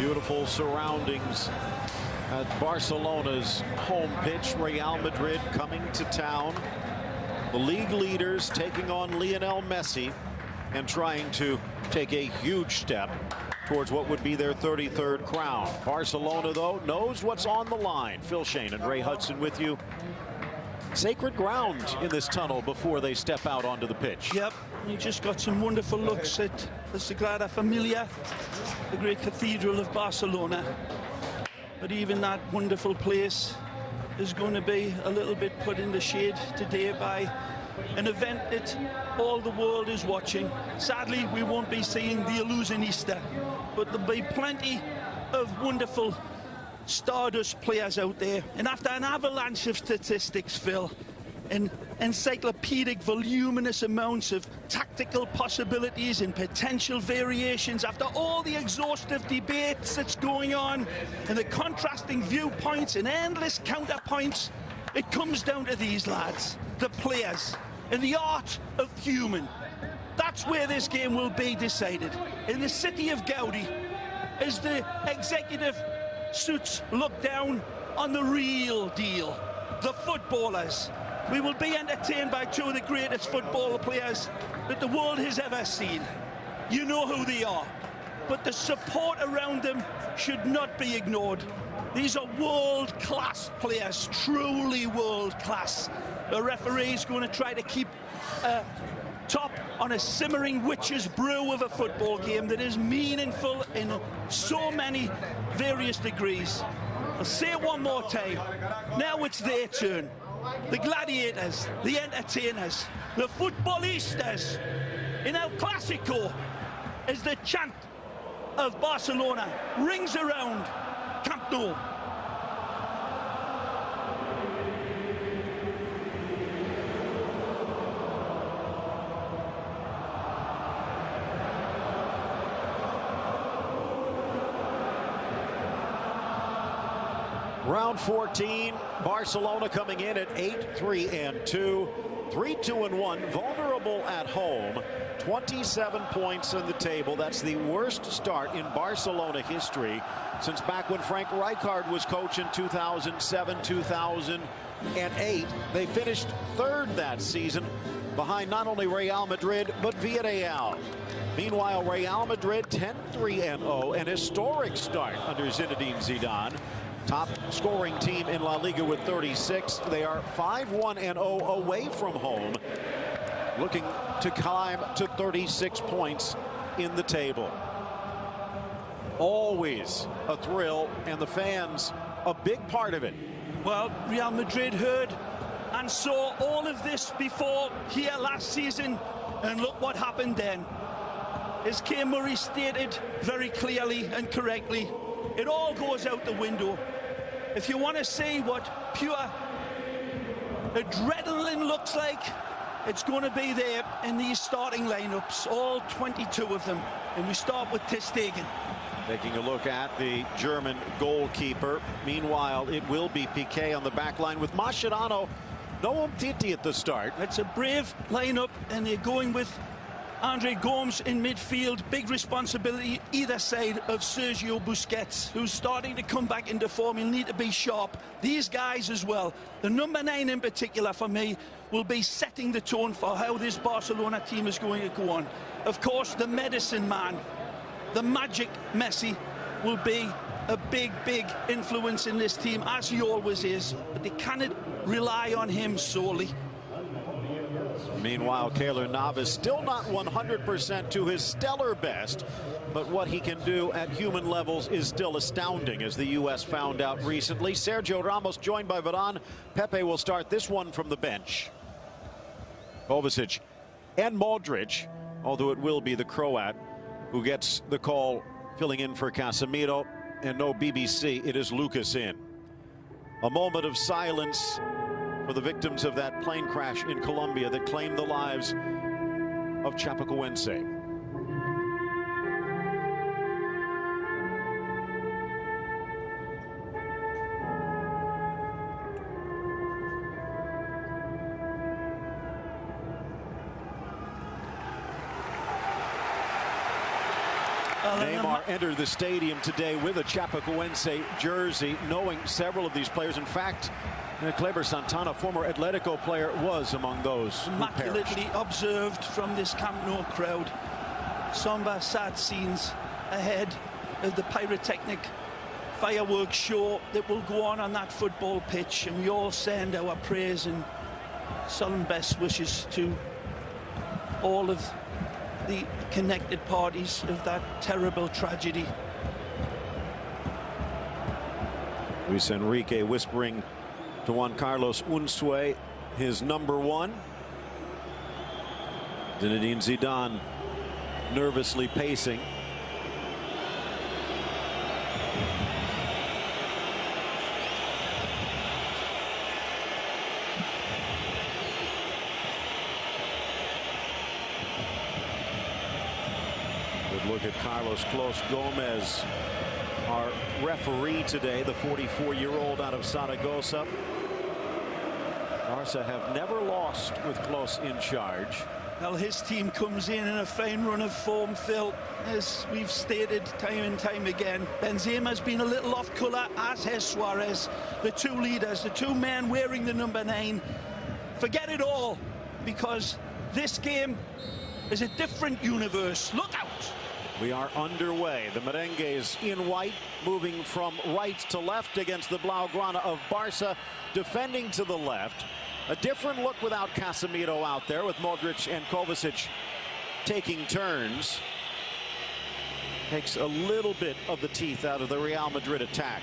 Beautiful surroundings at Barcelona's home pitch. Real Madrid coming to town. The league leaders taking on Lionel Messi and trying to take a huge step towards what would be their 33rd crown. Barcelona, though, knows what's on the line. Phil Shane and Ray Hudson with you. Sacred ground in this tunnel before they step out onto the pitch. Yep, you just got some wonderful looks at the Sagrada Familia, the great cathedral of Barcelona. But even that wonderful place is going to be a little bit put in the shade today by an event that all the world is watching. Sadly, we won't be seeing the Illusionista, but there'll be plenty of wonderful Stardust players out there. And after an avalanche of statistics, Phil, and encyclopedic voluminous amounts of tactical possibilities and potential variations, after all the exhaustive debates that's going on and the contrasting viewpoints and endless counterpoints, it comes down to these lads, the players, and the art of human. That's where this game will be decided. In the city of Gaudi, as the executive suits look down on the real deal, the footballers. We will be entertained by two of the greatest football players that the world has ever seen. You know who they are, but the support around them should not be ignored. These are world-class players, truly world-class. The referee's going to try to keep top on a simmering witch's brew of a football game that is meaningful in so many various degrees. I'll say it one more time. Now it's their turn. The gladiators, the entertainers, the futbolistas in El Clásico, as the chant of Barcelona rings around Camp Nou. Round 14, Barcelona coming in at 8-3-2, 3-2-1, vulnerable at home, 27 points in the table. That's the worst start in Barcelona history since back when Frank Rijkaard was coach in 2007, 2008. They finished third that season behind not only Real Madrid, but Villarreal. Meanwhile, Real Madrid 10-3-0, an historic start under Zinedine Zidane. Top scoring team in La Liga with 36. They are 5-1-0 away from home, looking to climb to 36 points in the table. Always a thrill, and the fans a big part of it. Well, Real Madrid heard and saw all of this before here last season, and look what happened then. As Kay Murray stated very clearly and correctly, it all goes out the window. If you want to see what pure adrenaline looks like, it's going to be there in these starting lineups, all 22 of them. And we start with Ter Stegen. Taking a look at the German goalkeeper. Meanwhile, it will be Piqué on the back line with Mascherano. No Umtiti at the start. It's a brave lineup, and they're going with Andre Gomes in midfield. Big responsibility either side of Sergio Busquets, who's starting to come back into form. He'll need to be sharp. These guys as well, the number 9 in particular for me, will be setting the tone for how this Barcelona team is going to go on. Of course, the medicine man, the magic Messi, will be a big influence in this team, as he always is, but they cannot rely on him solely. Meanwhile, Keylor Navas still not 100% to his stellar best, but what he can do at human levels is still astounding, as the U.S. found out recently. Sergio Ramos joined by Varane. Pepe will start this one from the bench. Kovacic and Modric, although it will be the Croat who gets the call, filling in for Casemiro, and no BBC, it is Lucas in. A moment of silence for the victims of that plane crash in Colombia that claimed the lives of Chapecoense. Neymar entered the stadium today with a Chapecoense jersey, knowing several of these players. In fact, Kleber Santana, former Atletico player, was among those immaculately observed from this Camp Nou crowd. Somber, sad scenes ahead of the pyrotechnic fireworks show that will go on that football pitch, and we all send our prayers and solemn best wishes to all of the connected parties of that terrible tragedy. Luis Enrique whispering to Juan Carlos Unzué, his number one. Zinedine Zidane nervously pacing. Good look at Carlos Clos Gomez, our referee today, the 44-year-old out of Zaragoza. Barca have never lost with Clos in charge. Well, his team comes in a fine run of form, Phil, as we've stated time and time again. Benzema's been a little off colour, as has Suarez. The two leaders, the two men wearing the number 9. Forget it all, because this game is a different universe. Look out! We are underway. The Merengues in white, moving from right to left against the Blaugrana of Barca, defending to the left. A different look without Casemiro out there, with Modric and Kovacic taking turns. Takes a little bit of the teeth out of the Real Madrid attack.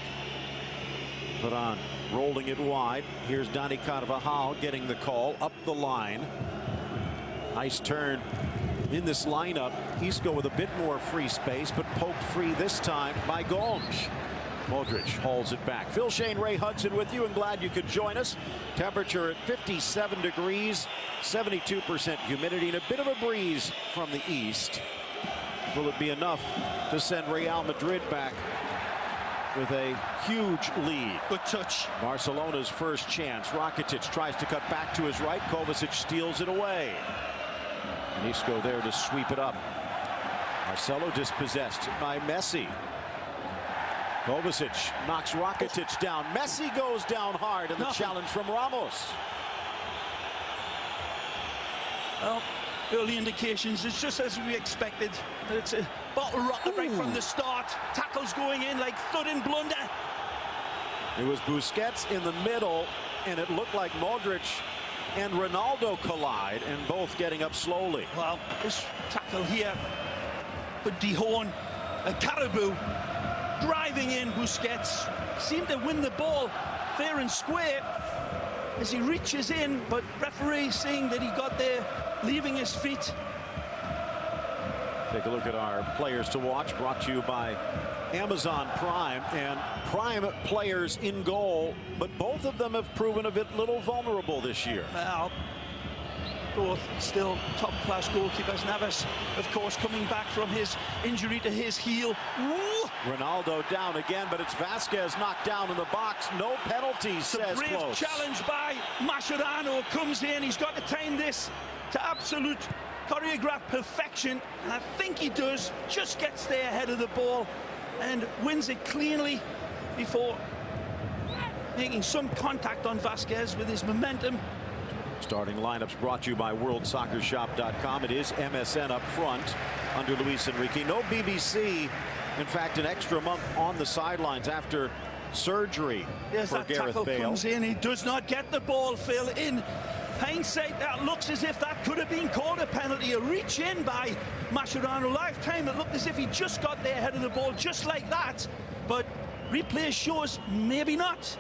Varane rolling it wide. Here's Dani Carvajal getting the call up the line. Nice turn in this lineup. Isco with a bit more free space, but poked free this time by Gomes. Modric hauls it back. Phil Shane, Ray Hudson with you, and glad you could join us. Temperature at 57 degrees, 72% humidity, and a bit of a breeze from the east. Will it be enough to send Real Madrid back with a huge lead? Good touch. Barcelona's first chance. Rakitic tries to cut back to his right. Kovacic steals it away. And Isco there to sweep it up. Marcelo dispossessed by Messi. Kovacic knocks Rakitic down. Messi goes down hard, and the challenge from Ramos. Well, early indications, it's just as we expected. It's a bottle rocket right from the start. Tackles going in like thud and blunder. It was Busquets in the middle, and it looked like Modric and Ronaldo collide, and both getting up slowly. Well, this tackle here could dehorn a Caribou. Driving in, Busquets seemed to win the ball fair and square as he reaches in, but referee saying that he got there, leaving his feet. Take a look at our players to watch, brought to you by Amazon Prime, and Prime players in goal, but both of them have proven a bit little vulnerable this year. Well, both still top-class goalkeepers. Navas, of course, coming back from his injury to his heel. Ooh. Ronaldo down again, but it's Vasquez knocked down in the box. No penalties, says Brave Close. Challenge by Mascherano comes in. He's got to time this to absolute choreographed perfection, and I think he does. Just gets there ahead of the ball and wins it cleanly before making some contact on Vasquez with his momentum. Starting lineups brought to you by WorldSoccerShop.com. It is MSN up front under Luis Enrique. No BBC. In fact, an extra month on the sidelines after surgery for Gareth Bale. Comes in. He does not get the ball, Phil. In hindsight, that looks as if that could have been called a penalty. A reach in by Mascherano. Lifetime, it looked as if he just got there ahead of the ball, just like that. But replay shows maybe not.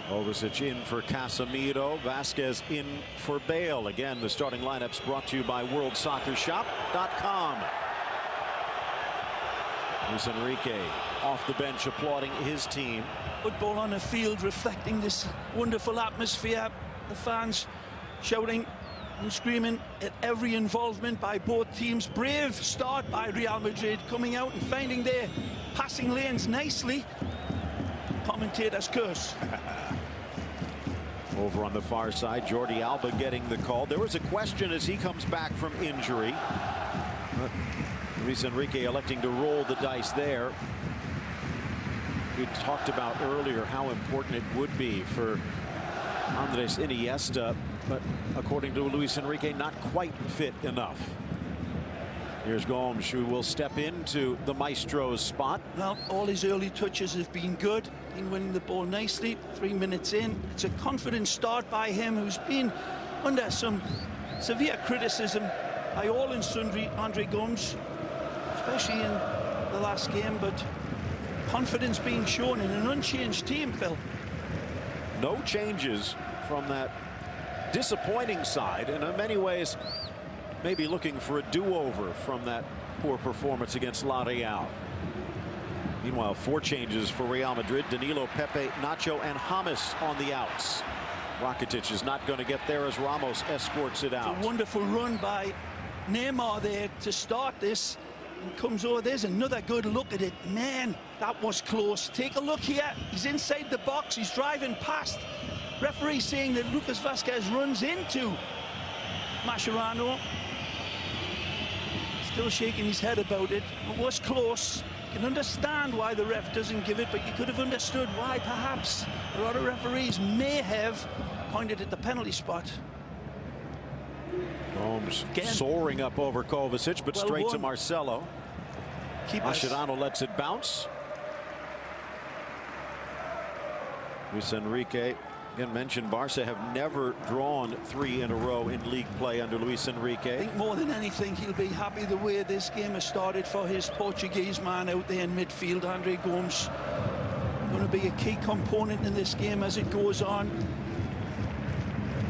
Kovacic in for Casemiro. Vasquez in for Bale. Again, the starting lineups brought to you by WorldSoccerShop.com. Luis Enrique off the bench applauding his team. Football on the field reflecting this wonderful atmosphere. The fans shouting and screaming at every involvement by both teams. Brave start by Real Madrid, coming out and finding their passing lanes nicely. Commentator's curse. Over on the far side, Jordi Alba getting the call. There was a question as he comes back from injury. Luis Enrique electing to roll the dice there. We talked about earlier how important it would be for Andres Iniesta, but according to Luis Enrique, not quite fit enough. Here's Gomes, who will step into the maestro's spot. Well, all his early touches have been good. Been winning the ball nicely. 3 minutes in. It's a confident start by him, who's been under some severe criticism by all and sundry, Andre Gomes, especially in the last game, but confidence being shown in an unchanged team, Phil. No changes from that disappointing side, and in many ways maybe looking for a do-over from that poor performance against La Real. Meanwhile, 4 changes for Real Madrid. Danilo, Pepe, Nacho, and James on the outs. Rakitic is not going to get there as Ramos escorts it out. It's a wonderful run by Neymar there to start this. And comes over. There's another good look at it. Man, that was close. Take a look here. He's inside the box. He's driving past. Referee saying that Lucas Vázquez runs into Mascherano. Still shaking his head about it. It was close. You can understand why the ref doesn't give it, but you could have understood why perhaps a lot of referees may have pointed at the penalty spot. Gomes soaring up over Kovacic, but straight to Marcelo. Mascherano lets it bounce. Luis Enrique, again mentioned, Barca have never drawn 3 in a row in league play under Luis Enrique. I think more than anything he'll be happy the way this game has started for his Portuguese man out there in midfield. Andre Gomes going to be a key component in this game as it goes on.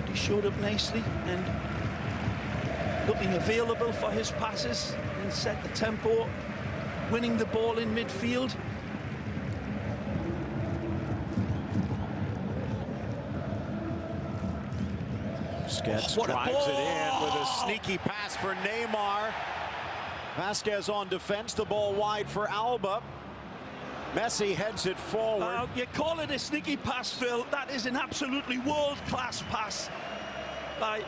He showed up nicely and looking available for his passes and set the tempo, winning the ball in midfield. Busquets drives it in with a sneaky pass for Neymar. Vázquez on defense, the ball wide for Alba. Messi heads it forward. You call it a sneaky pass, Phil. That is an absolutely world-class pass by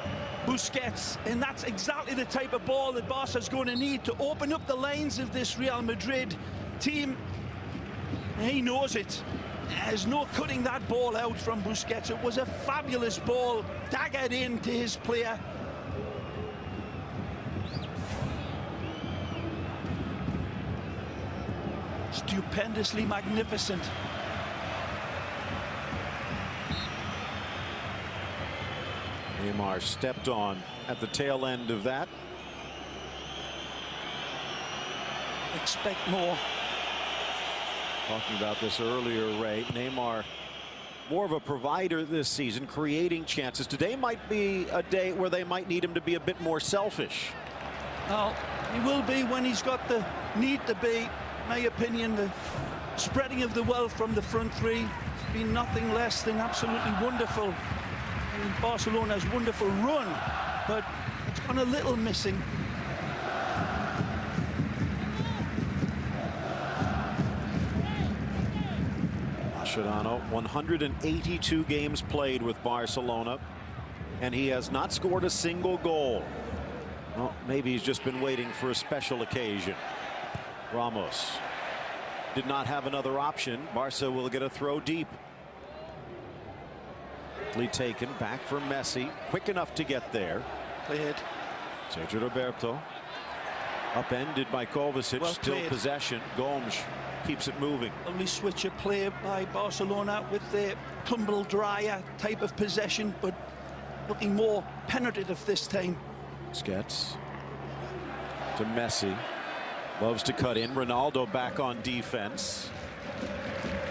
Busquets, and that's exactly the type of ball that Barca's going to need to open up the lines of this Real Madrid team. He knows it. There's no cutting that ball out from Busquets. It was a fabulous ball, daggered into his player. Stupendously magnificent. Neymar stepped on at the tail end of that. Expect more. Talking about this earlier, Ray. Neymar, more of a provider this season, creating chances. Today might be a day where they might need him to be a bit more selfish. Well, he will be when he's got the need to be. In my opinion, the spreading of the wealth from the front three has been nothing less than absolutely wonderful in Barcelona's wonderful run, but it's gone a little missing. Mascherano, 182 games played with Barcelona, and he has not scored a single goal. Well, maybe he's just been waiting for a special occasion. Ramos did not have another option. Barca will get a throw deep. Taken back for Messi, quick enough to get there. Played. Sergio Roberto upended by Kovacic. Well still played. Possession. Gomes keeps it moving. Lovely switch of play by Barcelona with their tumble dryer type of possession, but looking more penetrative this time. Busquets to Messi. Loves to cut in. Ronaldo back on defense.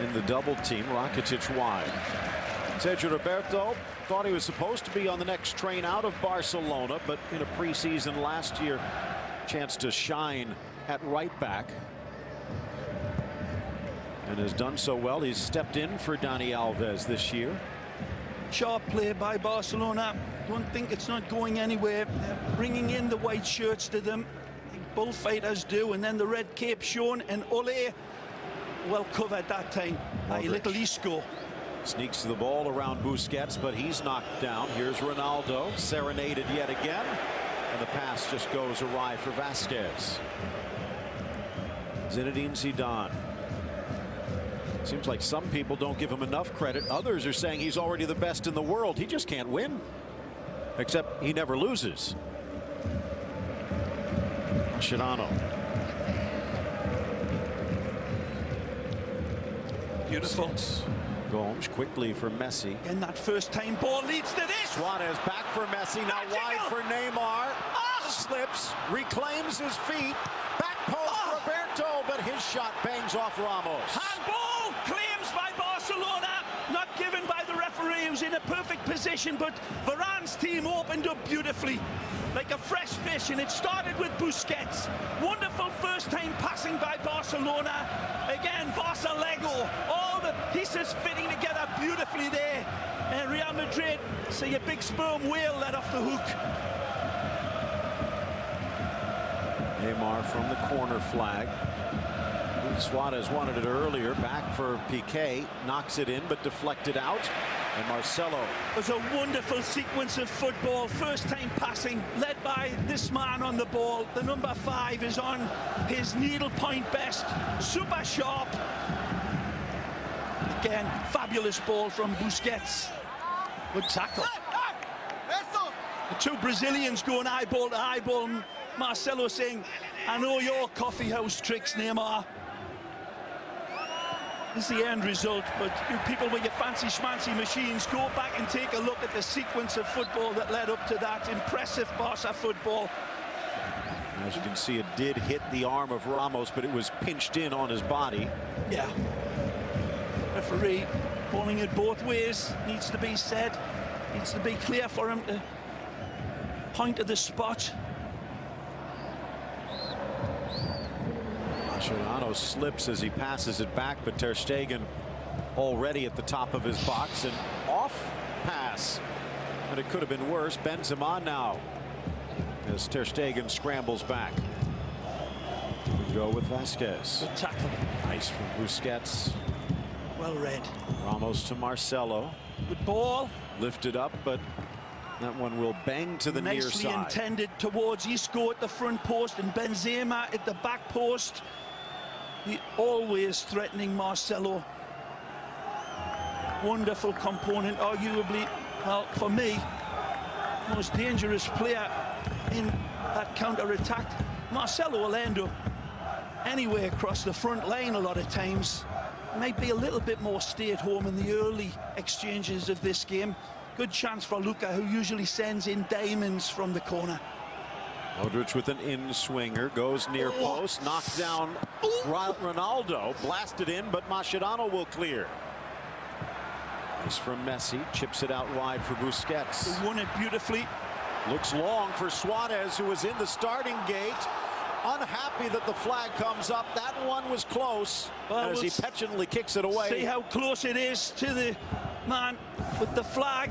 In the double team, Rakitic wide. Sergio Roberto thought he was supposed to be on the next train out of Barcelona, but in a preseason last year, chance to shine at right back. And has done so well. He's stepped in for Dani Alves this year. Sharp play by Barcelona. Don't think it's not going anywhere. They're bringing in the white shirts to them, like bullfighters do, and then the red cape shown, and Ole well covered that time. A little Isco. Sneaks the ball around Busquets, but he's knocked down. Here's Ronaldo, serenaded yet again. And the pass just goes awry for Vasquez. Zinedine Zidane. Seems like some people don't give him enough credit. Others are saying he's already the best in the world. He just can't win. Except he never loses. Mascherano. Beautiful. Gomes quickly for Messi. And that first time ball leads to this. Suarez back for Messi. Now wide for Neymar. Slips. Reclaims his feet. Back post Roberto. But his shot bangs off Ramos. Handball claims by Barcelona. Not given by the referee, who's in a perfect position. But Varane's team opened up beautifully. Like a fresh fish, and it started with Busquets. Wonderful first time passing by Barcelona. Again, Barca Lego. All the pieces fitting together beautifully there. And Real Madrid see a big sperm whale let off the hook. Neymar from the corner flag. Suarez wanted it earlier. Back for Piqué. Knocks it in, but deflected out. And Marcelo. It was a wonderful sequence of football. First time passing, led by this man on the ball. The number 5 is on his needlepoint best. Super sharp. Again, fabulous ball from Busquets. Good tackle. The two Brazilians going eyeball to eyeball. Marcelo saying, I know your coffee house tricks, Neymar. This is the end result, but you people with your fancy schmancy machines, go back and take a look at the sequence of football that led up to that. Impressive Barca football. As you can see, it did hit the arm of Ramos, but it was pinched in on his body. Yeah. Referee calling it both ways. Needs to be said. Needs to be clear for him to point to the spot. Mascherano slips as he passes it back, but Ter Stegen already at the top of his box. And off pass. But it could have been worse. Benzema now as Ter Stegen scrambles back. We go with Vasquez. Good tackle. Nice from Busquets. Well read. Ramos to Marcelo. Good ball. Lifted up, but that one will bang to the near side. Nicely intended towards Isco at the front post and Benzema at the back post. He always threatening Marcelo. Wonderful component, arguably, well, for me, most dangerous player in that counter-attack. Marcelo will end up anywhere across the front line a lot of times. Might be a little bit more stay at home in the early exchanges of this game. Good chance for Luka, who usually sends in diamonds from the corner. Modric with an in-swinger, goes near post, knocks down Ronaldo, blasted in, but Mascherano will clear. Nice from Messi, chips it out wide for Busquets. He won it beautifully. Looks long for Suarez, who was in the starting gate. Unhappy that the flag comes up. That one was close, well, as he petulantly kicks it away. See how close it is to the man with the flag.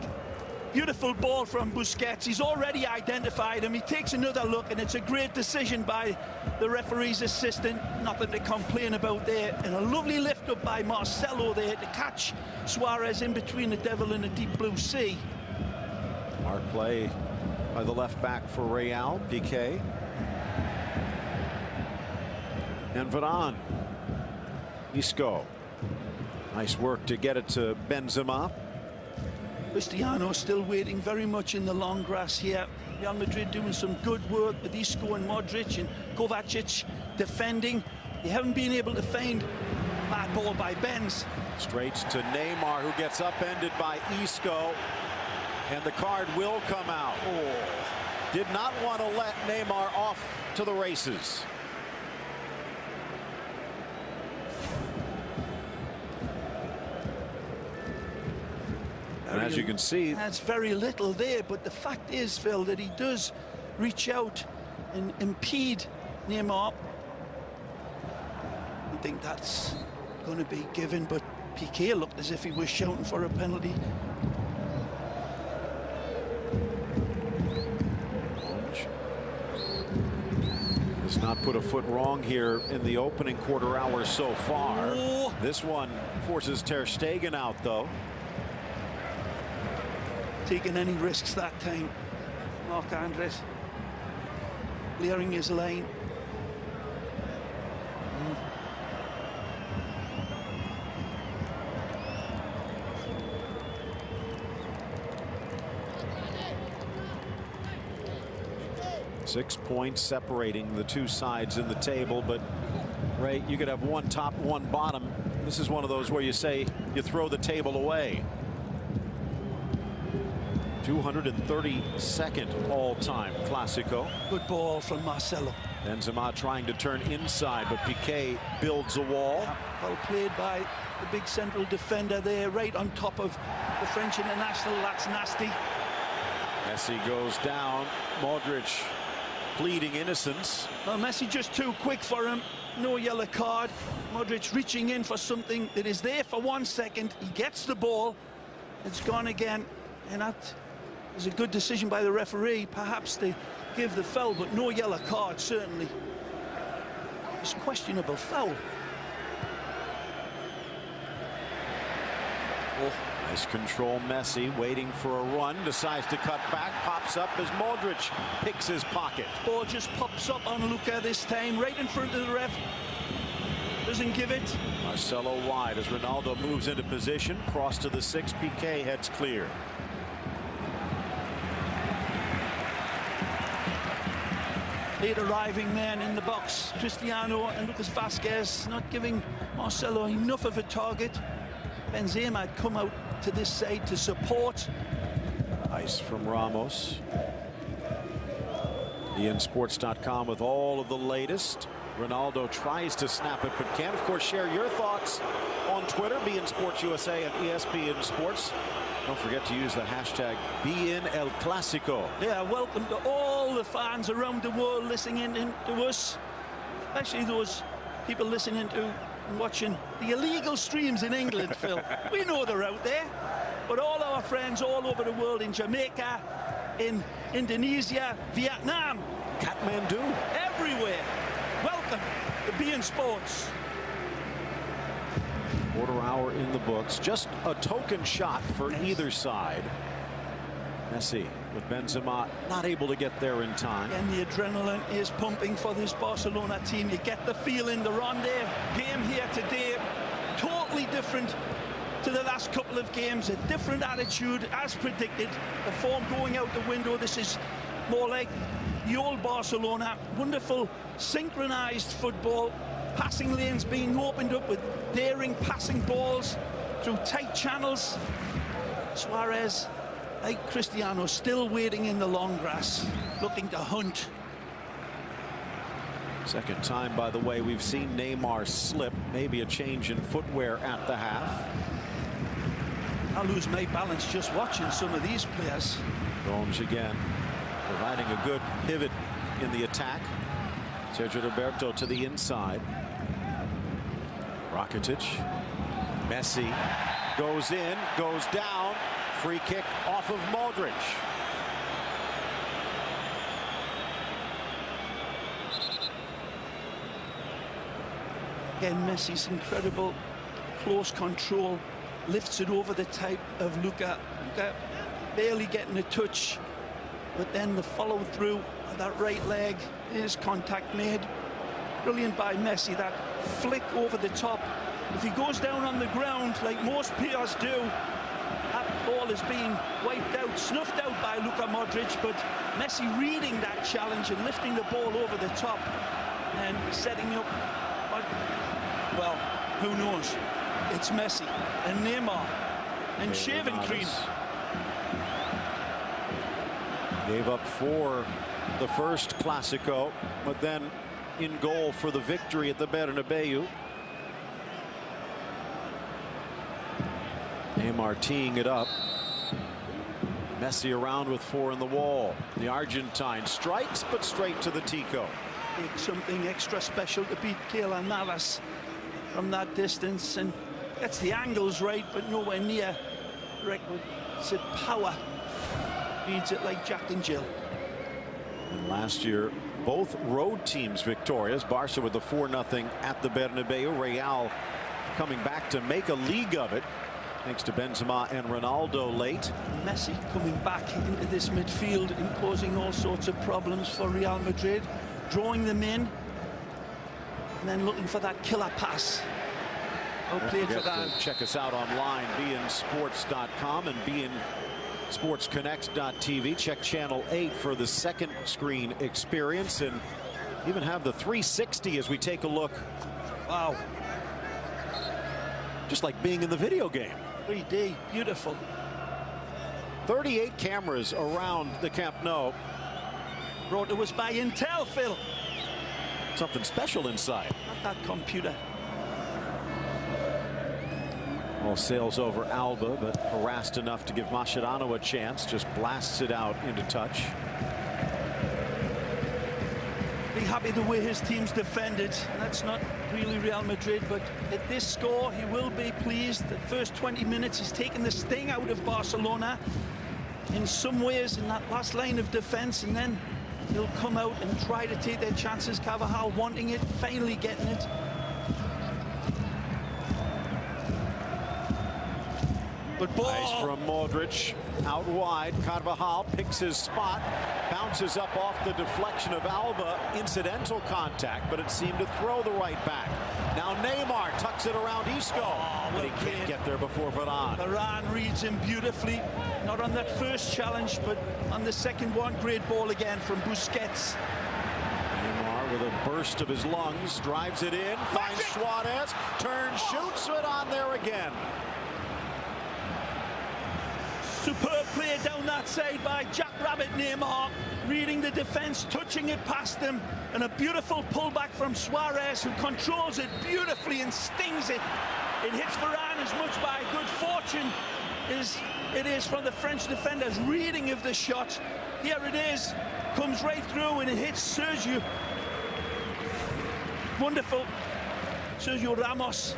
Beautiful ball from Busquets. He's already identified him. He takes another look, and it's a great decision by the referee's assistant. Nothing to complain about there. And a lovely lift up by Marcelo there to catch Suarez in between the devil and the deep blue sea. Smart play by the left back for Real, Piqué. And Varane. Isco. Nice work to get it to Benzema. Cristiano still waiting very much in the long grass here. Real Madrid doing some good work with Isco and Modric and Kovacic defending. They haven't been able to find that ball by Benz. Straight to Neymar, who gets upended by Isco. And the card will come out. Did not want to let Neymar off to the races. And as you can see, that's very little there, but the fact is, Phil, that he does reach out and impede Neymar. I think that's going to be given, but Piqué looked as if he was shouting for a penalty. Has not put a foot wrong here in the opening quarter hour so far. This one forces Ter Stegen out, though. Taking any risks that time, Marc Andres. clearing his lane. Mm. 6 points separating the two sides in the table, but Ray, you could have one top, one bottom. This is one of those where you say you throw the table away. 232nd all-time Clásico. Good ball from Marcelo. Benzema trying to turn inside, but Piqué builds a wall. Well played by the big central defender there, right on top of the French international. That's nasty. Messi goes down. Modric pleading innocence. Well, Messi just too quick for him. No yellow card. Modric reaching in for something that is there for 1 second. He gets the ball. It's gone again. And that is a good decision by the referee. Perhaps they give the foul, but no yellow card, certainly. It's questionable foul. Oh, nice control. Messi waiting for a run, decides to cut back, pops up as Modric picks his pocket. Ball just pops up on Luka this time, right in front of the ref. Doesn't give it. Marcelo wide as Ronaldo moves into position. Cross to the 6. Piqué heads clear. Late arriving men in the box. Cristiano and Lucas Vázquez not giving Marcelo enough of a target. Benzema had come out to this side to support. Nice from Ramos. ENSports.com with all of the latest. Ronaldo tries to snap it, but can't. Of course, share your thoughts on Twitter, BeInSportsUSA and ESPN Sports. Don't forget to use the hashtag #BeInElClásico. Yeah, welcome to all the fans around the world listening in to us, especially those people listening to and watching the illegal streams in England, Phil. We know they're out there, but all our friends all over the world, in Jamaica, in Indonesia, Vietnam, Kathmandu, everywhere. Welcome to beIN Sports. Quarter hour in the books. Just a token shot for either side. Messi with Benzema not able to get there in time. And the adrenaline is pumping for this Barcelona team. You get the feeling they're on their game here today. Totally different to the last couple of games. A different attitude, as predicted. The form going out the window. This is more like the old Barcelona. Wonderful synchronized football. Passing lanes being opened up with daring passing balls through tight channels. Suarez, like Cristiano, still waiting in the long grass, looking to hunt. Second time, by the way, we've seen Neymar slip. Maybe a change in footwear at the half. I lose my balance just watching some of these players. Gomes again, providing a good pivot in the attack. Sergio Roberto to the inside. Rakitic. Messi goes in, goes down. Free kick off of Modric. Again, Messi's incredible close control. Lifts it over the type of Luka. Luka barely getting a touch. But then the follow through of that right leg is contact made. Brilliant by Messi, that flick over the top. If he goes down on the ground like most players do, that ball is being wiped out, snuffed out by Luka Modric, but Messi reading that challenge and lifting the ball over the top and setting up, well, who knows? It's Messi and Neymar and shaving cream. Gave up 4 the first Clásico, but then in goal for the victory at the Bernabeu. Neymar teeing it up. Messi around with 4 in the wall. The Argentine strikes, but straight to the Tico. Take something extra special to beat Keylor Navas from that distance, and gets the angles right, but nowhere near requisite power. Beats it like Jack and Jill. And last year, both road teams victorious. Barca with the 4-0 at the Bernabeu. Real coming back to make a league of it, thanks to Benzema and Ronaldo late. Messi coming back into this midfield and causing all sorts of problems for Real Madrid. drawing them in, and then looking for that killer pass. Well played for that. Check us out online, beinsports.com and beinsportsconnect.tv. Check channel 8 for the second screen experience, and even have the 360 as we take a look. Wow. Just like being in the video game. 3D, beautiful. 38 cameras around the Camp Nou. Brought to us by Intel, Phil. Something special inside. Not that computer. Well, sails over Alba, but harassed enough to give Mascherano a chance. Just blasts it out into touch. Be happy the way his team's defended. That's not really Real Madrid, but at this score, he will be pleased. The first 20 minutes, he's taken the sting out of Barcelona in some ways in that last line of defense, and then he'll come out and try to take their chances. Carvajal wanting it, finally getting it. But ball. Nice from Modric, out wide. Carvajal picks his spot, bounces up off the deflection of Alba. Incidental contact, but it seemed to throw the right back. Now Neymar tucks it around Isco, but he can't get there before Varane. Varane reads him beautifully. Not on that first challenge, but on the second one. Great ball again from Busquets. Neymar with a burst of his lungs, drives it in, finds Suarez, turns, shoots it on there again. Superb play down that side by Jackrabbit Neymar, reading the defense, touching it past him, and a beautiful pullback from Suarez, who controls it beautifully and stings it. It hits Varane as much by good fortune as it is from the French defender's reading of the shot. Here it is, comes right through, and it hits Sergio. Wonderful. Sergio Ramos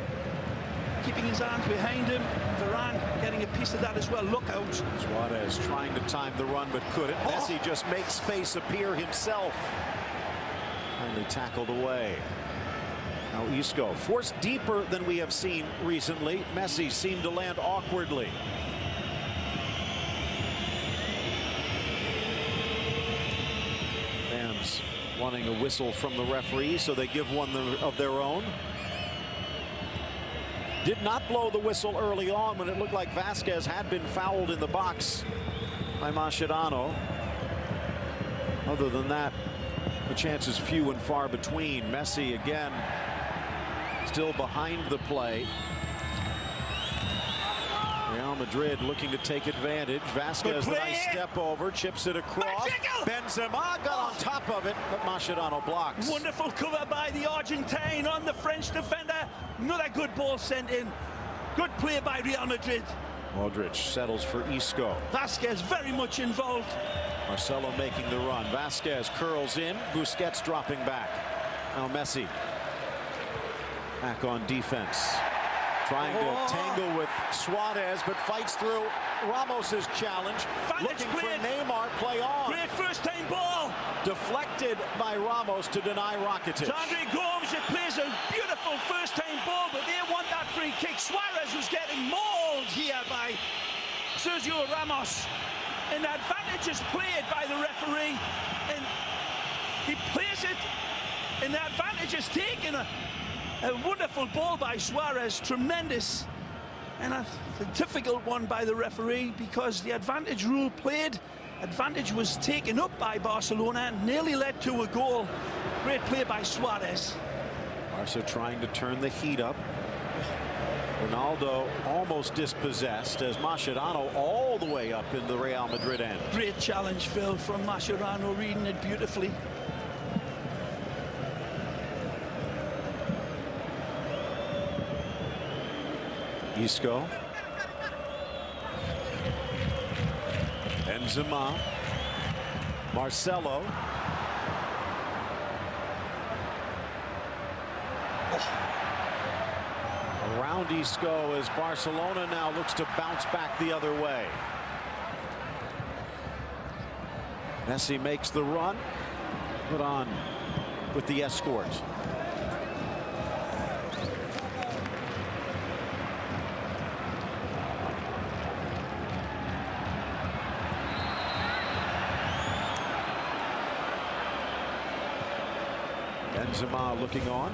keeping his arms behind him. Varane getting a piece of that as well. Look out. Suarez trying to time the run, but couldn't. Messi just makes space appear himself. Finally tackled away. Now Isco forced deeper than we have seen recently. Messi seemed to land awkwardly. Fans wanting a whistle from the referee, so they give one of their own. Did not blow the whistle early on when it looked like Vasquez had been fouled in the box by Mascherano. Other than that, the chances few and far between. Messi again still behind the play. Real Madrid looking to take advantage. Vasquez, a nice step over, chips it across. Benzema got on top of it, but Mascherano blocks. Wonderful cover by the Argentine on the French defender. Another good ball sent in. Good play by Real Madrid. Modric settles for Isco. Vasquez very much involved. Marcelo making the run. Vasquez curls in. Busquets dropping back. Now Messi back on defense. Trying to tangle with Suarez, but fights through Ramos's challenge. Looking for Neymar, play on. Great first-time ball. Deflected by Ramos to deny Rakitic. Andre Gomes, it plays a beautiful first-time ball, but they want that free kick. Suarez was getting mauled here by Sergio Ramos. And the advantage is played by the referee. And he plays it, and the advantage is taken. A wonderful ball by Suarez, tremendous, and a difficult one by the referee because the advantage rule played. Advantage was taken up by Barcelona, nearly led to a goal. Great play by Suarez. Barca trying to turn the heat up. Ronaldo almost dispossessed as Mascherano all the way up in the Real Madrid end. Great challenge, Phil, from Mascherano, reading it beautifully. Isco. Benzema. Marcelo. Around Isco as Barcelona now looks to bounce back the other way. Messi makes the run, put on with the escort. Benzema looking on.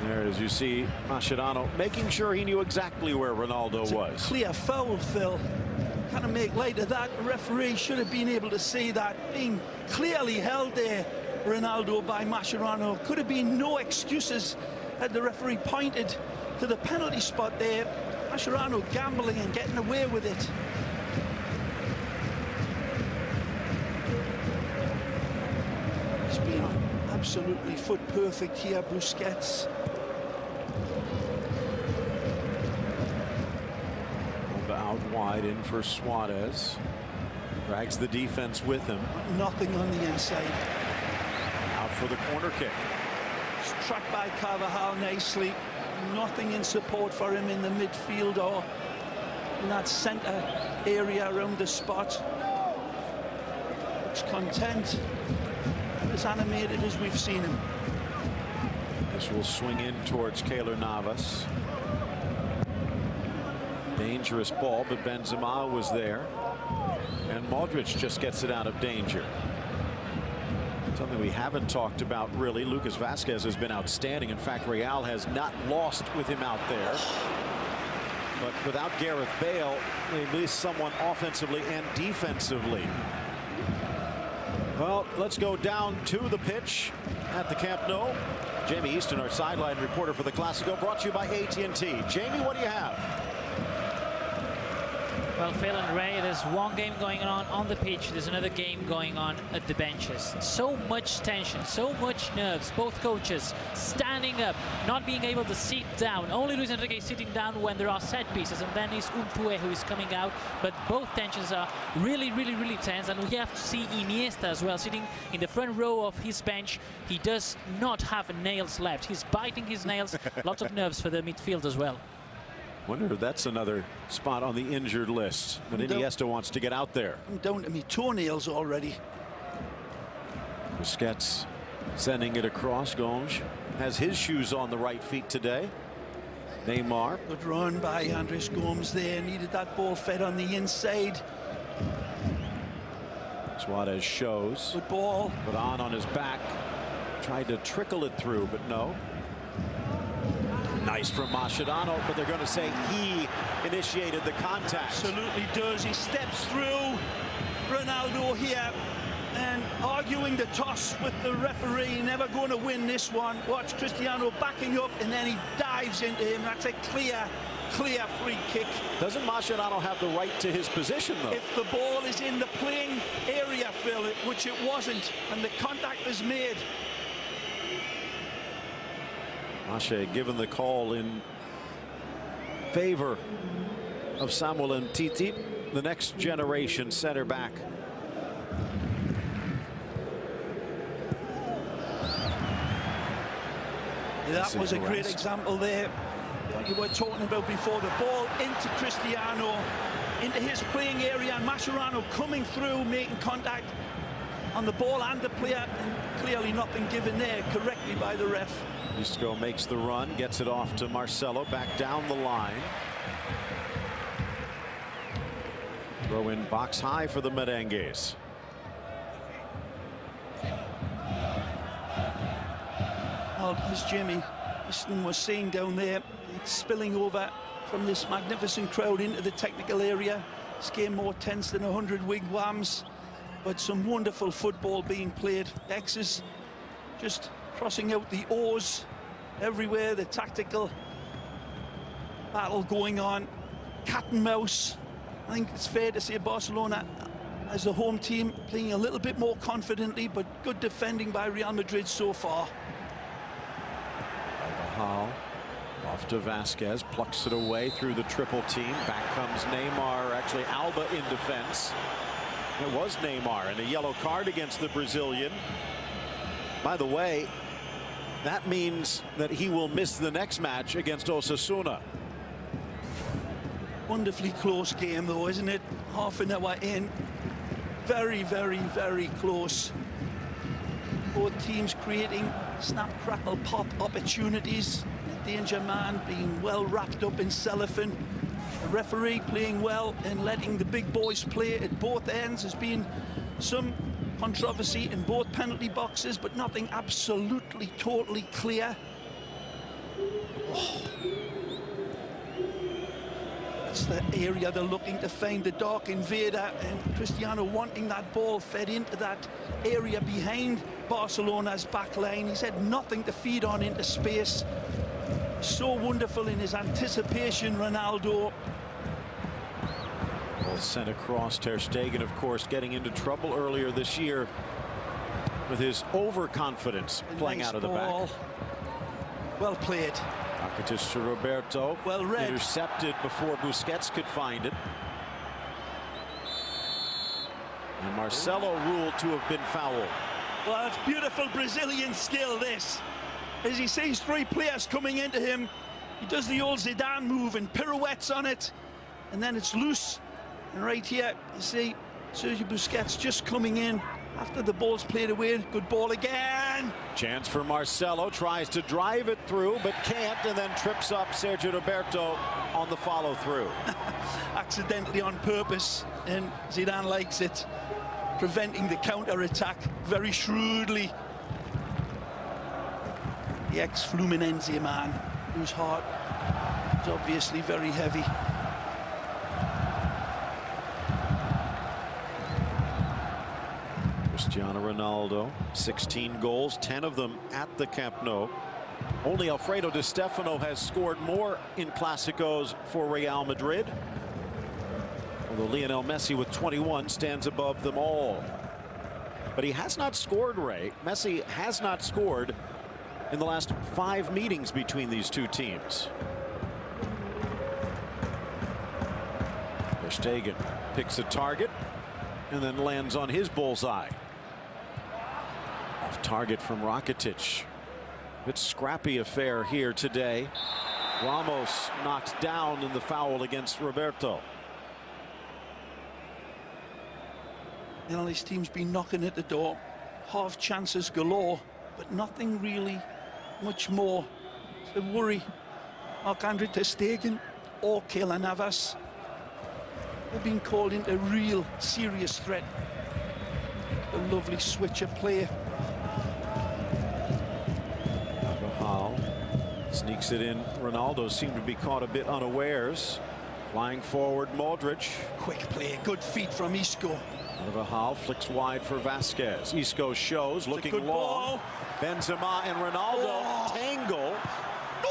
There, as you see, Mascherano making sure he knew exactly where Ronaldo was. Clear foul, Phil. Kind of make light of that. The referee should have been able to see that. Being clearly held there, Ronaldo, by Mascherano. Could have been no excuses had the referee pointed to the penalty spot there. Mascherano gambling and getting away with it. He's been absolutely foot perfect here, Busquets. Out wide in for Suarez. Drags the defense with him. Nothing on the inside. Out for the corner kick. Struck by Carvajal nicely. Nothing in support for him in the midfield or in that centre area around the spot. Looks content. As animated as we've seen him. This will swing in towards Keylor Navas. Dangerous ball, but Benzema was there. And Modric just gets it out of danger. Something we haven't talked about really. Lucas Vazquez has been outstanding. In fact, Real has not lost with him out there. But without Gareth Bale, they lose someone offensively and defensively. Well, let's go down to the pitch at the Camp Nou. Jamie Easton, our sideline reporter for the Clásico, brought to you by AT&T. Jamie, what do you have? Well, Phil and Ray, there's one game going on the pitch. There's another game going on at the benches. So much tension, so much nerves. Both coaches standing up, not being able to sit down. Only Luis Enrique is sitting down when there are set pieces, and then it's Untué who is coming out. But both tensions are really, really, really tense. And we have to see Iniesta as well, sitting in the front row of his bench. He does not have nails left. He's biting his nails. Lots of nerves for the midfield as well. Wonder if that's another spot on the injured list. But Iniesta wants to get out there. I'm down to me toenails already. Busquets sending it across. Gonge has his shoes on the right feet today. Neymar. Good run by Andres Gomes there. Needed that ball fed on the inside. Suarez shows. Good ball. But on his back. Tried to trickle it through, but no. Nice from Mascherano, but they're going to say he initiated the contact. Absolutely does. He steps through Ronaldo here and arguing the toss with the referee. Never going to win this one. Watch Cristiano backing up, and then he dives into him. That's a clear free kick. Doesn't Mascherano have the right to his position, though? If the ball is in the playing area, Phil, which it wasn't, and the contact is made. Masche given the call in favor of Samuel Umtiti, the next generation center back. That was a great example there. What you were talking about before, the ball into Cristiano, into his playing area, and Mascherano coming through, making contact on the ball and the player, and clearly not been given there correctly by the ref. Isco makes the run, gets it off to Marcelo, back down the line. Throw in box high for the Merengues. Well, as Jamie Easton was saying down there, it's spilling over from this magnificent crowd into the technical area. This game more tense than 100 wigwams, but some wonderful football being played. X's just crossing out the O's everywhere. The tactical battle going on. Cat and mouse. I think it's fair to say Barcelona, as the home team, playing a little bit more confidently, but good defending by Real Madrid so far. Carvajal off to Vazquez, plucks it away through the triple team. Back comes Neymar, actually Alba in defense. It was Neymar, and a yellow card against the Brazilian. By the way, that means that he will miss the next match against Osasuna. Wonderfully close game, though, isn't it? Half an hour in. Very, very, very close. Both teams creating snap, crackle, pop opportunities. The danger man being well wrapped up in cellophane. The referee playing well and letting the big boys play at both ends. Has been some controversy in both penalty boxes, but nothing absolutely, totally clear. Oh. That's the area they're looking to find, the dark invader, and Cristiano wanting that ball fed into that area behind Barcelona's back line. He's had nothing to feed on into space. So wonderful in his anticipation, Ronaldo. Ball sent across. Ter Stegen, of course, getting into trouble earlier this year with his overconfidence, playing Nice out of the ball. back. Well played. Rakitic to Roberto. Well read. Intercepted before Busquets could find it. And Marcelo ruled to have been fouled. Well, it's beautiful Brazilian skill, this. As he sees three players coming into him, he does the old Zidane move and pirouettes on it, and then it's loose. And right here, you see Sergio Busquets just coming in after the ball's played away. Good ball again. Chance for Marcelo, tries to drive it through, but can't, and then trips up Sergio Roberto on the follow-through. Accidentally on purpose, and Zidane likes it. Preventing the counter-attack very shrewdly. The ex-Fluminense man, whose heart is obviously very heavy. Cristiano Ronaldo, 16 goals, 10 of them at the Camp Nou. Only Alfredo Di Stefano has scored more in Clásicos for Real Madrid, although Lionel Messi with 21 stands above them all. But he has not scored, Ray. Messi has not scored in the last 5 meetings between these two teams. Ter Stegen picks a target and then lands on his bullseye. Off target from Rakitic. Bit scrappy affair here today. Ramos knocked down in the foul against Roberto. You know, this team's been knocking at the door. Half chances galore, but nothing really much more to worry Marc-Andre Ter Stegen or Keylor Navas. They've been called into real serious threat. A lovely switch of play. Carvajal sneaks it in. Ronaldo seemed to be caught a bit unawares. Flying forward, Modric. Quick play, good feet from Isco. Carvajal flicks wide for Vasquez. Isco shows, looking long. Ball. Benzema and Ronaldo tangle.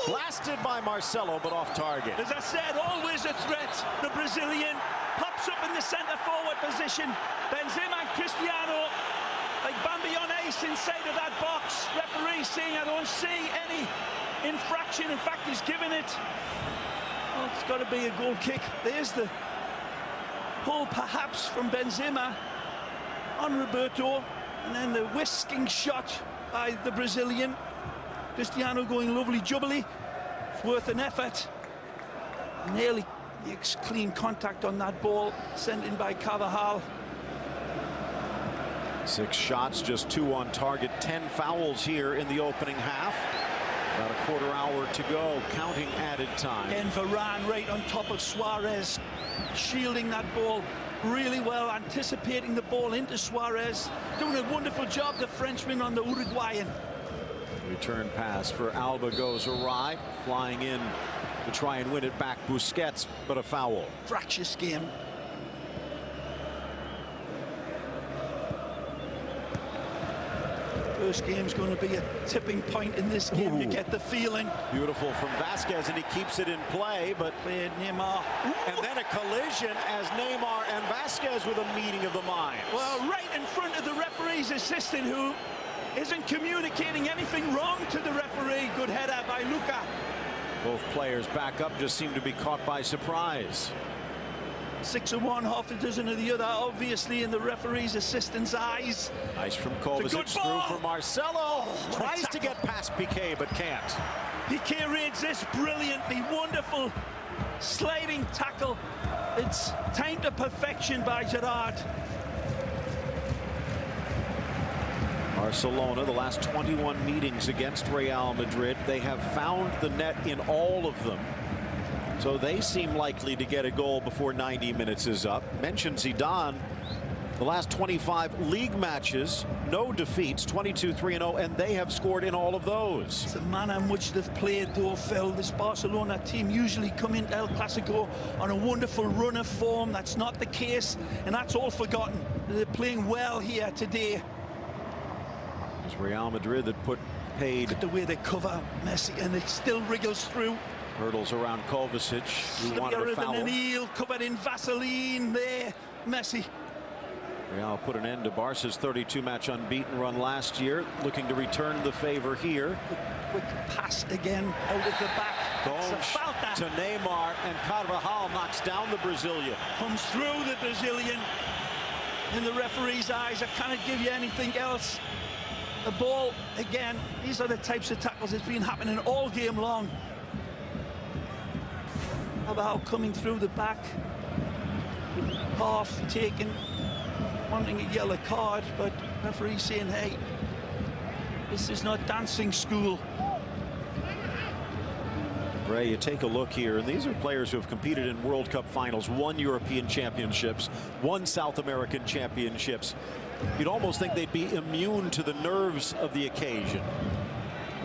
Blasted by Marcelo, but off target. As I said, always a threat. The Brazilian pops up in the centre-forward position. Benzema and Cristiano, like Bambi on ace inside of that box. Referee saying, I don't see any infraction. In fact, he's given it. Well, it's got to be a goal kick. There's the pull, perhaps, from Benzema on Roberto. And then the whisking shot by the Brazilian. Cristiano going lovely jubbly. It's worth an effort. Nearly makes clean contact on that ball sent in by Carvajal. 6 shots, just 2 on target. 10 fouls here in the opening half. About a quarter hour to go, counting added time. And Varane right on top of Suarez, shielding that ball really well, anticipating the ball into Suarez. Doing a wonderful job, the Frenchman, on the Uruguayan. Return pass for Alba goes awry, flying in to try and win it back. Busquets, but a foul. Fractious game. First game's going to be a tipping point in this game. Ooh. You get the feeling. Beautiful from Vasquez, and he keeps it in play, but Played Neymar. and then a collision as Neymar and Vasquez with a meeting of the minds. Well, right in front of the referee's assistant, who isn't communicating anything wrong to the referee. Good header by Luca. Both players back up, just seem to be caught by surprise. 6 of one, half a dozen of the other, obviously in the referee's assistant's eyes. Nice from It's a Kovacic, good through ball. for Marcelo. What a Tries to tackle. get past Piqué, but can't. Piqué reads this brilliantly. Wonderful sliding tackle. It's timed to perfection by Gerrard. Barcelona, the last 21 meetings against Real Madrid, they have found the net in all of them. So they seem likely to get a goal before 90 minutes is up. Mentioned Zidane The last 25 league matches, no defeats, 22-3-0, and they have scored in all of those. It's the manner in which they've played, though, Phil. This Barcelona team usually come into El Clasico on a wonderful run of form. That's not the case, and that's all forgotten. They're playing well here today. It's Real Madrid that paid. The way they cover Messi, and it still wriggles through. Hurdles around Kovacic, who wanted a foul. An eel covered in Vaseline there, Messi. Real put an end to Barca's 32-match unbeaten run last year, looking to return the favor here. Quick pass again out of the back. Gomes to Neymar, and Carvajal knocks down the Brazilian. Comes through the Brazilian. In the referee's eyes, I cannot give you anything else. The ball, again, these are the types of tackles that's been happening all game long. Carvajal coming through the back. Half taken. Wanting a yellow card, but referee saying, hey, this is not dancing school. Ray, you take a look here, and these are players who have competed in World Cup finals, won European championships, won South American championships. You'd almost think they'd be immune to the nerves of the occasion.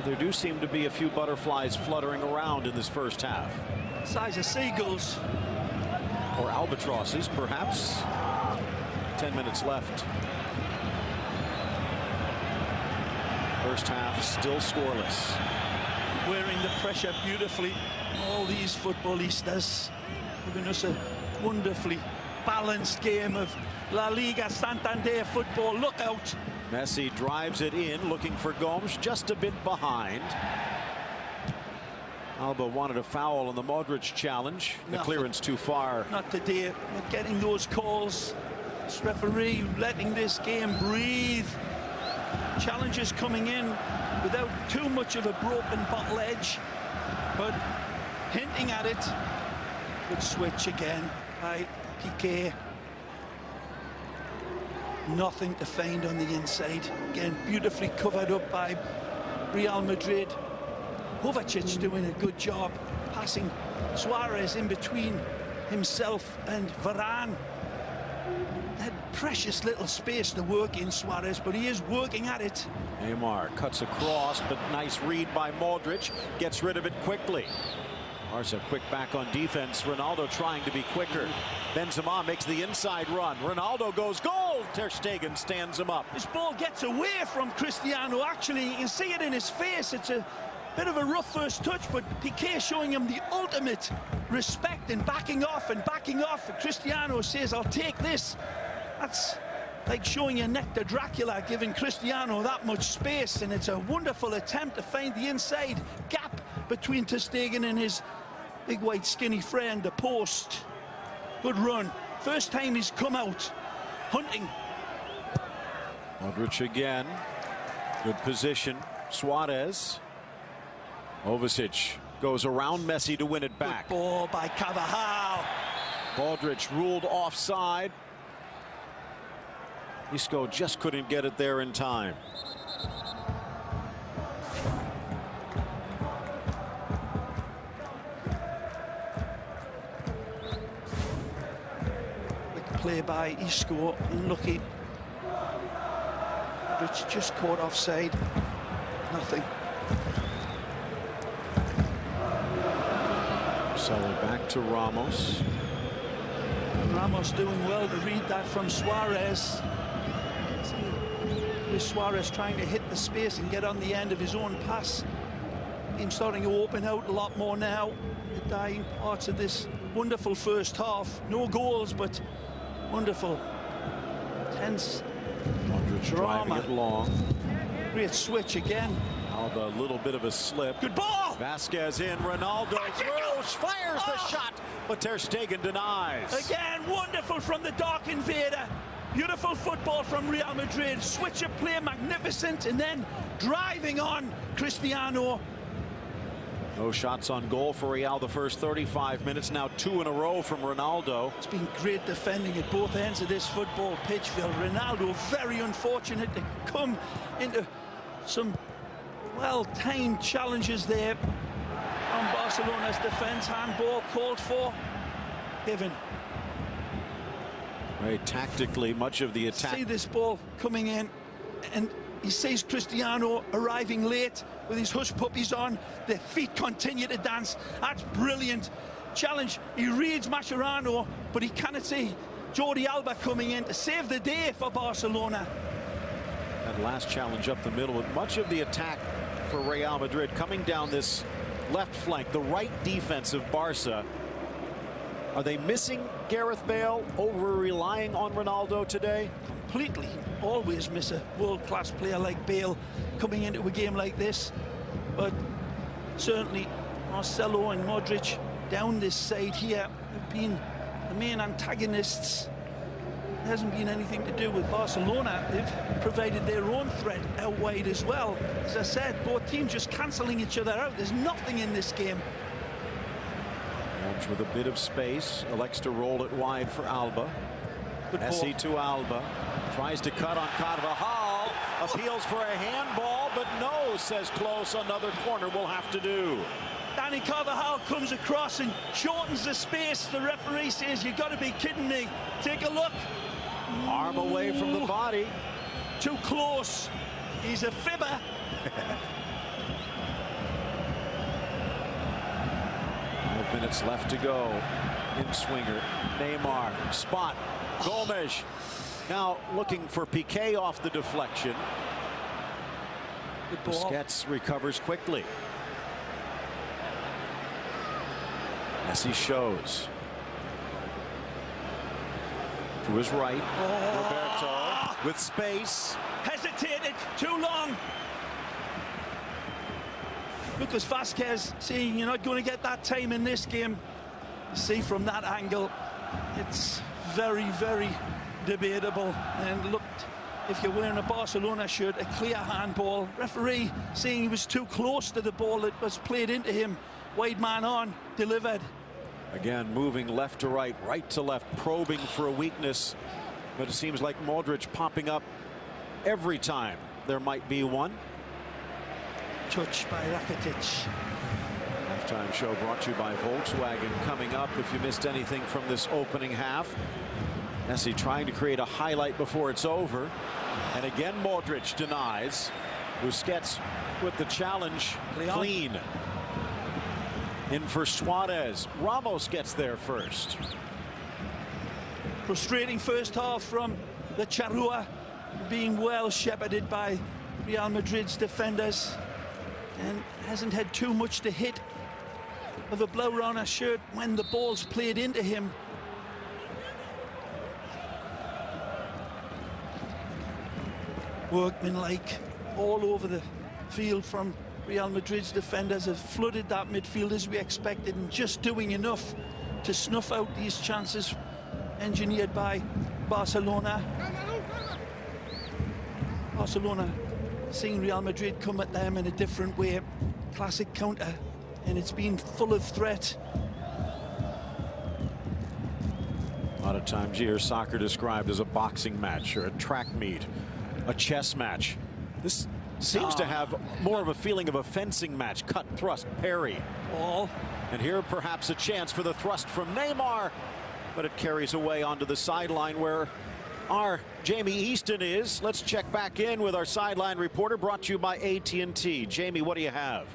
There do seem to be a few butterflies fluttering around in this first half. Size of seagulls. Or albatrosses, perhaps. 10 minutes left. First half still scoreless. Wearing the pressure beautifully. All these footballistas giving us a wonderfully balanced game of La Liga Santander football. Look out. Messi drives it in, looking for Gomes, just a bit behind. Alba wanted a foul on the Modric challenge. The clearance too far. Not today. Not getting those calls. This referee letting this game breathe. Challenges coming in without too much of a broken bottle edge, but hinting at it. Good switch again by Piqué. Nothing to find on the inside. Again, beautifully covered up by Real Madrid. Kovacic doing a good job passing Suarez in between himself and Varane. That precious little space to work in, Suarez, but he is working at it. Neymar cuts across, but nice read by Modric. Gets rid of it quickly. Barca quick back on defense. Ronaldo trying to be quicker. Benzema makes the inside run. Ronaldo goes goal. Ter Stegen stands him up. This ball gets away from Cristiano. Actually, you can see it in his face. It's a bit of a rough first touch, but Piqué showing him the ultimate respect and backing off and backing off. And Cristiano says, I'll take this. That's like showing your neck to Dracula, giving Cristiano that much space, and it's a wonderful attempt to find the inside gap between Ter Stegen and his big white skinny friend, the post. Good run. First time he's come out hunting. Modric again. Good position. Suarez. Kovacic goes around Messi to win it back. Good ball by Carvajal. Modric ruled offside. Isco just couldn't get it there in time. Quick play by Isco, unlucky. Modric just caught offside. Nothing. Marcelo back to Ramos. Ramos doing well to read that from Suarez. Suarez trying to hit the space and get on the end of his own pass. Him starting to open out a lot more now. The dying parts of this wonderful first half. No goals, but wonderful, tense Modric driving it long. Great switch again. Alba, a little bit of a slip. Good ball. Vasquez in. Ronaldo throws, fires the shot, but Ter Stegen denies. Again, wonderful from the Dark Invader. Beautiful football from Real Madrid. Switch of play, magnificent, and then driving on Cristiano. No shots on goal for Real the first 35 minutes. Now 2 in a row from Ronaldo. It's been great defending at both ends of this football pitch, Phil. Ronaldo very unfortunate to come into some well-timed challenges there on Barcelona's defense. Handball called for. Given. Very tactically, much of the attack. See this ball coming in, and he sees Cristiano arriving late with his hush puppies on. The feet continue to dance. That's brilliant. Challenge. He reads Mascherano, but he cannot see Jordi Alba coming in to save the day for Barcelona. That last challenge up the middle, with much of the attack for Real Madrid coming down this left flank, the right defense of Barca. Are they missing Gareth Bale, over relying on Ronaldo today? Completely. Always miss a world-class player like Bale coming into a game like this. But certainly Marcelo and Modric down this side here have been the main antagonists. It hasn't been anything to do with Barcelona. They've provided their own threat out wide as well. As I said, both teams just cancelling each other out. There's nothing in this game. With a bit of space, elects to roll it wide for Alba. Messi to Alba, tries to cut on Carvajal, appeals for a handball, but no, says Close. Another corner will have to do. Danny Carvajal comes across and shortens the space. The referee says, "You've got to be kidding me." Take a look. Arm away from the body. Too close. He's a fibber. 5 minutes left to go. In swinger, Neymar, spot, Gomes. Now looking for Piqué off the deflection. Busquets recovers quickly. Messi shows. To his right, Roberto with space. Hesitated too long. Lucas Vázquez saying, "You're not going to get that time in this game." You see from that angle, it's very, very debatable. And look, if you're wearing a Barcelona shirt, a clear handball. Referee saying he was too close to the ball that was played into him. Wide man on, delivered. Again, moving left to right, right to left, probing for a weakness. But it seems like Modric popping up every time there might be one. Touch by Rakitic. Halftime show brought to you by Volkswagen. Coming up, if you missed anything from this opening half, Messi trying to create a highlight before it's over. And again, Modric denies. Busquets with the challenge. Clean. In for Suarez. Ramos gets there first. Frustrating first half from the Charrua, being well shepherded by Real Madrid's defenders, and hasn't had too much to hit of a Blaugrana shirt when the ball's played into him. Workmanlike all over the field from Real Madrid's defenders, have flooded that midfield as we expected, and just doing enough to snuff out these chances engineered by Barcelona. Barcelona seeing Real Madrid come at them in a different way. Classic counter, and it's been full of threat. A lot of times you hear soccer described as a boxing match or a track meet, a chess match. This seems to have more of a feeling of a fencing match. Cut, thrust, parry. Ball. And here perhaps a chance for the thrust from Neymar, but it carries away onto the sideline where our Jamie Easton is. Let's check back in with our sideline reporter, brought to you by AT&T. Jamie, what do you have?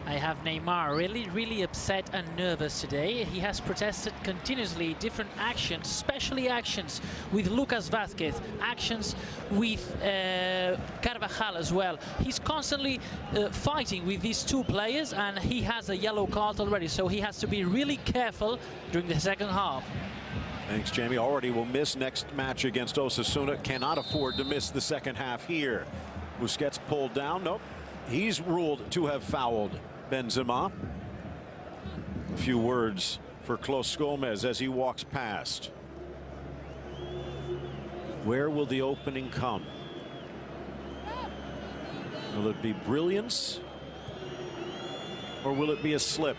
I have Neymar really upset and nervous today. He has protested continuously different actions, especially actions with Lucas Vázquez, actions with Carvajal as well. He's constantly fighting with these two players, and he has a yellow card already, so he has to be really careful during the second half. Thanks, Jamie. Already will miss next match against Osasuna. Cannot afford to miss the second half here. Busquets pulled down. Nope. He's ruled to have fouled Benzema. A few words for Close Gomez as he walks past. Where will the opening come? Will it be brilliance, or will it be a slip?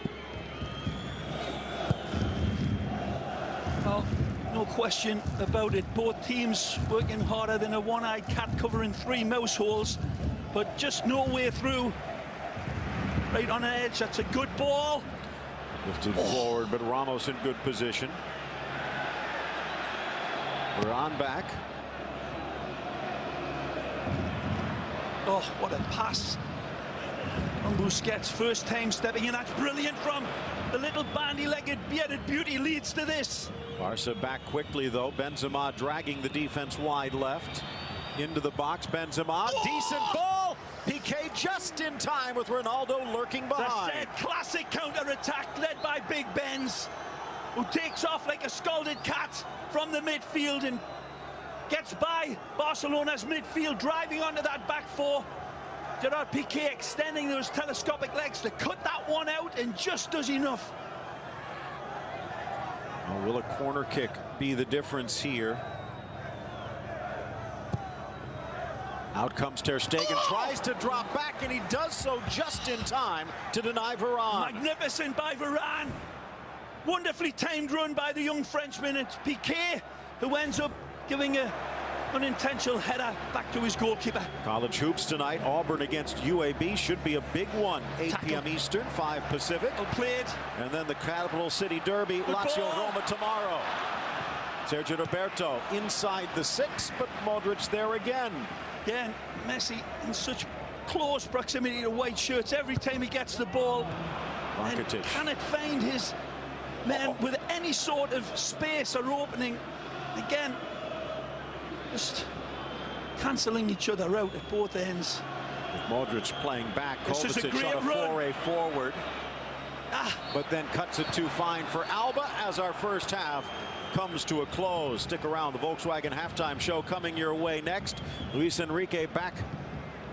Well, no question about it. Both teams working harder than a one-eyed cat covering 3 mouse holes, but just no way through. Right on edge. That's a good ball. Lifted forward, but Ramos in good position. We're on back. Oh, what a pass from Busquets. First time stepping in. That's brilliant from the little bandy-legged bearded beauty. Leads to this. Barca back quickly, though. Benzema dragging the defense wide left. Into the box, Benzema. Oh! Decent ball. Piqué just in time with Ronaldo lurking behind. That's a classic counter-attack led by Big Benz, who takes off like a scalded cat from the midfield and gets by Barcelona's midfield, driving onto that back four. Gerard Piqué extending those telescopic legs to cut that one out, and just does enough. Well, will a corner kick be the difference here? Out comes Ter Stegen, tries to drop back, and he does so just in time to deny Varane. Magnificent by Varane. Wonderfully timed run by the young Frenchman. It's Piqué who ends up giving an unintentional header back to his goalkeeper. College hoops tonight. Auburn against UAB should be a big one. 8 p.m. Eastern, 5 Pacific. Well played. And then the Capital City Derby, Lazio Roma tomorrow. Sergio Roberto inside the 6, but Modric there again. Again, Messi in such close proximity to white shirts every time he gets the ball. And cannot find his men with any sort of space or opening. Again, just cancelling each other out at both ends. With Modric playing back, Kovacic on a foray forward. But then cuts it too fine for Alba as our first half comes to a close. Stick around. The Volkswagen halftime show coming your way next. Luis Enrique back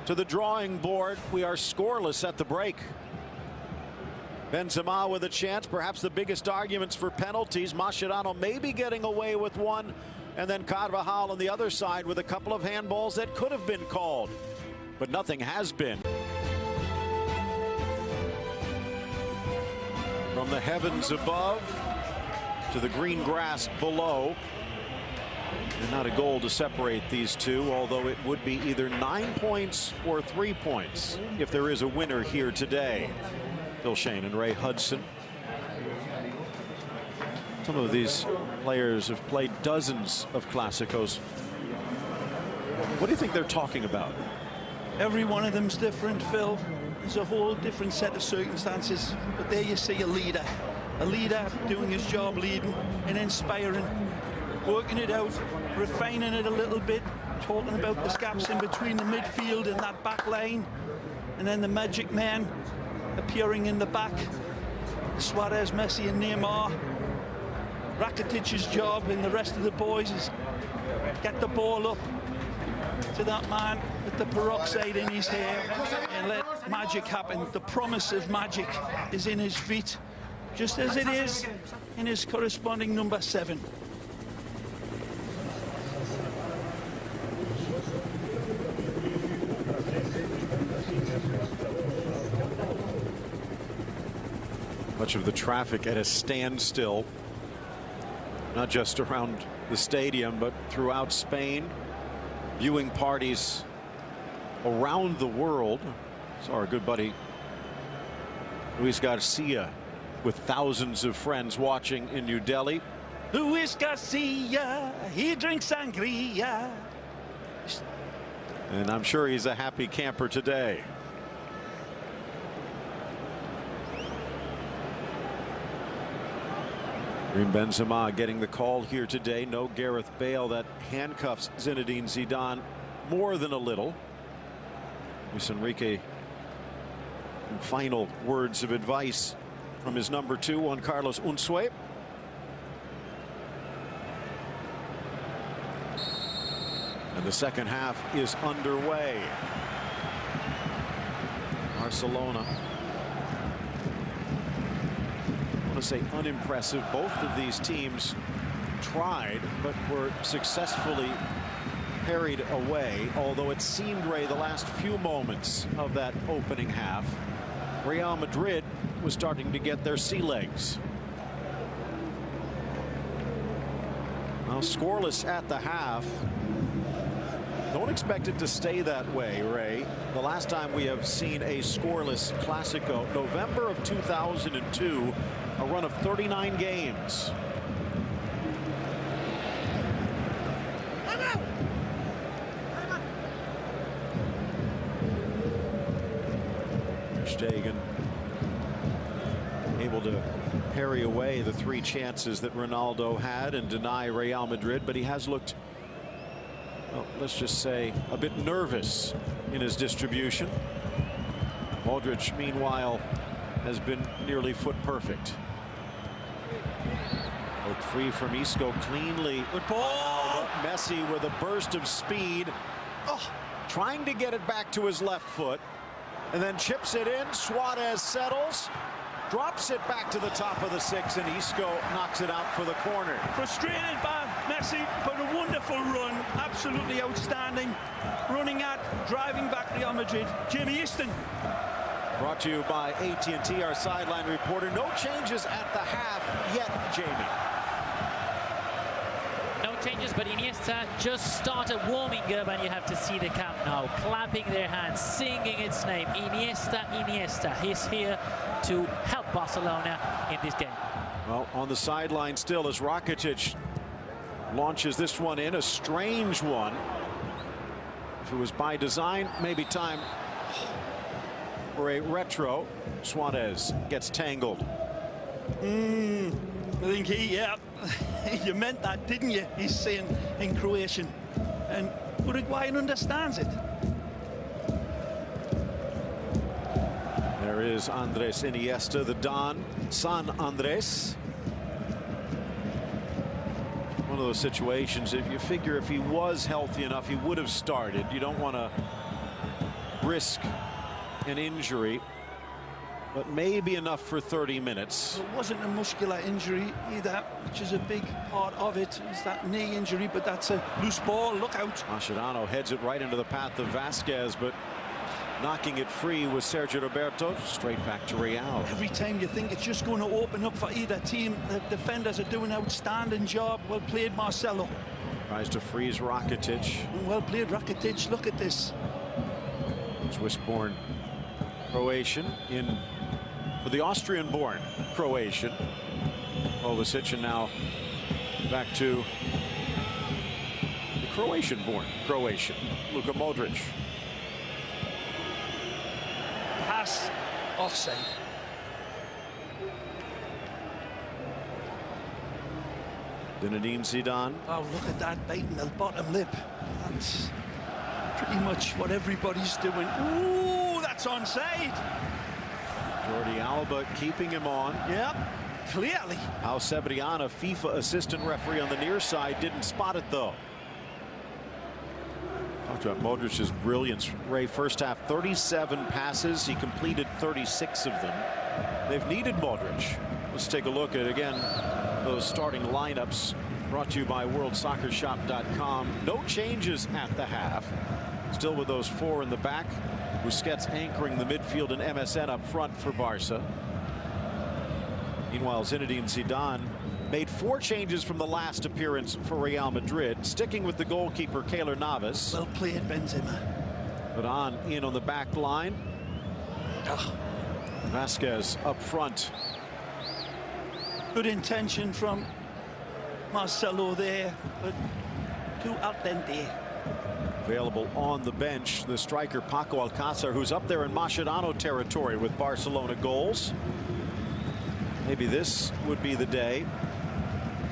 to the drawing board. We are scoreless at the break. Benzema with a chance, perhaps the biggest arguments for penalties. Mascherano maybe getting away with one, and then Carvajal on the other side with a couple of handballs that could have been called, but nothing has been. From the heavens above to the green grass below, and not a goal to separate these two, although it would be either 9 points or 3 points if there is a winner here today. Phil Shane and Ray Hudson. Some of these players have played dozens of Clásicos. What do you think they're talking about? Every one of them's different, Phil. There's a whole different set of circumstances. But there you see a leader doing his job, leading and inspiring, working it out, refining it a little bit, talking about the gaps in between the midfield and that back line, and then the magic man appearing in the back. Suarez, Messi and Neymar. Rakitic's job and the rest of the boys is get the ball up to that man with the peroxide in his hair and let magic happen. The promise of magic is in his feet, just as it is in his corresponding number 7. Much of the traffic at a standstill, not just around the stadium, but throughout Spain. Viewing parties around the world. Saw our good buddy Luis Garcia with thousands of friends watching in New Delhi. Luis Garcia, he drinks sangria. And I'm sure he's a happy camper today. Karim Benzema getting the call here today. No Gareth Bale. That handcuffs Zinedine Zidane more than a little. Luis Enrique, final words of advice from his number 2, Juan Carlos Unzué. And the second half is underway. Barcelona, I want to say unimpressive. Both of these teams tried but were successfully parried away, although it seemed, Ray, the last few moments of that opening half, Real Madrid was starting to get their sea legs. Now scoreless at the half. Don't expect it to stay that way, Ray. The last time we have seen a scoreless Clásico, November of 2002, a run of 39 games. Stegen able to parry away the 3 chances that Ronaldo had and deny Real Madrid, but he has looked, well, let's just say, a bit nervous in his distribution. Modric, meanwhile, has been nearly foot perfect. Broke free from Isco cleanly. Good ball. Messi with a burst of speed. Oh, trying to get it back to his left foot. And then chips it in. Suarez settles. Drops it back to the top of the 6, and Isco knocks it out for the corner. Frustrated by Messi, but a wonderful run. Absolutely outstanding. Running at, driving back Real Madrid. Jamie Easton. Brought to you by AT&T, our sideline reporter. No changes at the half yet, Jamie. No changes, but Iniesta just started warming up, and you have to see the Camp Nou clapping their hands, singing its name. Iniesta, Iniesta. He's here to help Barcelona in this game. Well, on the sideline still as Rakitic launches this one in, a strange one. If it was by design, maybe time for a retro. Suarez gets tangled. I think you meant that, didn't you? He's saying in Croatian, and Uruguayan understands it. There is Andres Iniesta, the Don, San Andres. One of those situations, if you figure if he was healthy enough, he would have started. You don't want to risk an injury, but maybe enough for 30 minutes. It wasn't a muscular injury either, which is a big part of it. Is that knee injury, but that's a loose ball. Look out. Mascherano heads it right into the path of Vasquez, but knocking it free was Sergio Roberto. Straight back to Real. Every time you think it's just going to open up for either team, the defenders are doing an outstanding job. Well played, Marcelo. Tries to freeze Rakitic. Well played, Rakitic. Look at this. Swiss-born Croatian in for the Austrian-born Croatian. Kovacic, and now back to the Croatian-born Croatian, Luka Modric. Pass offside. Zinedine Zidane. Oh, look at that, biting the bottom lip. That's pretty much what everybody's doing. Ooh, that's onside. Jordi Alba keeping him on. Yep, clearly. Pau Cebriana, FIFA assistant referee on the near side, didn't spot it though. Talked about Modric's brilliance. Ray, first half 37 passes. He completed 36 of them. They've needed Modric. Let's take a look at, again, those starting lineups brought to you by WorldSoccerShop.com. No changes at the half. Still with those 4 in the back. Busquets anchoring the midfield and MSN up front for Barca. Meanwhile, Zinedine Zidane made 4 changes from the last appearance for Real Madrid, sticking with the goalkeeper Keylor Navas. Well played, Benzema. But in on the back line. Vasquez up front. Good intention from Marcelo there, but too al dente. Available on the bench, the striker Paco Alcácer, who's up there in Mascherano territory with Barcelona goals. Maybe this would be the day.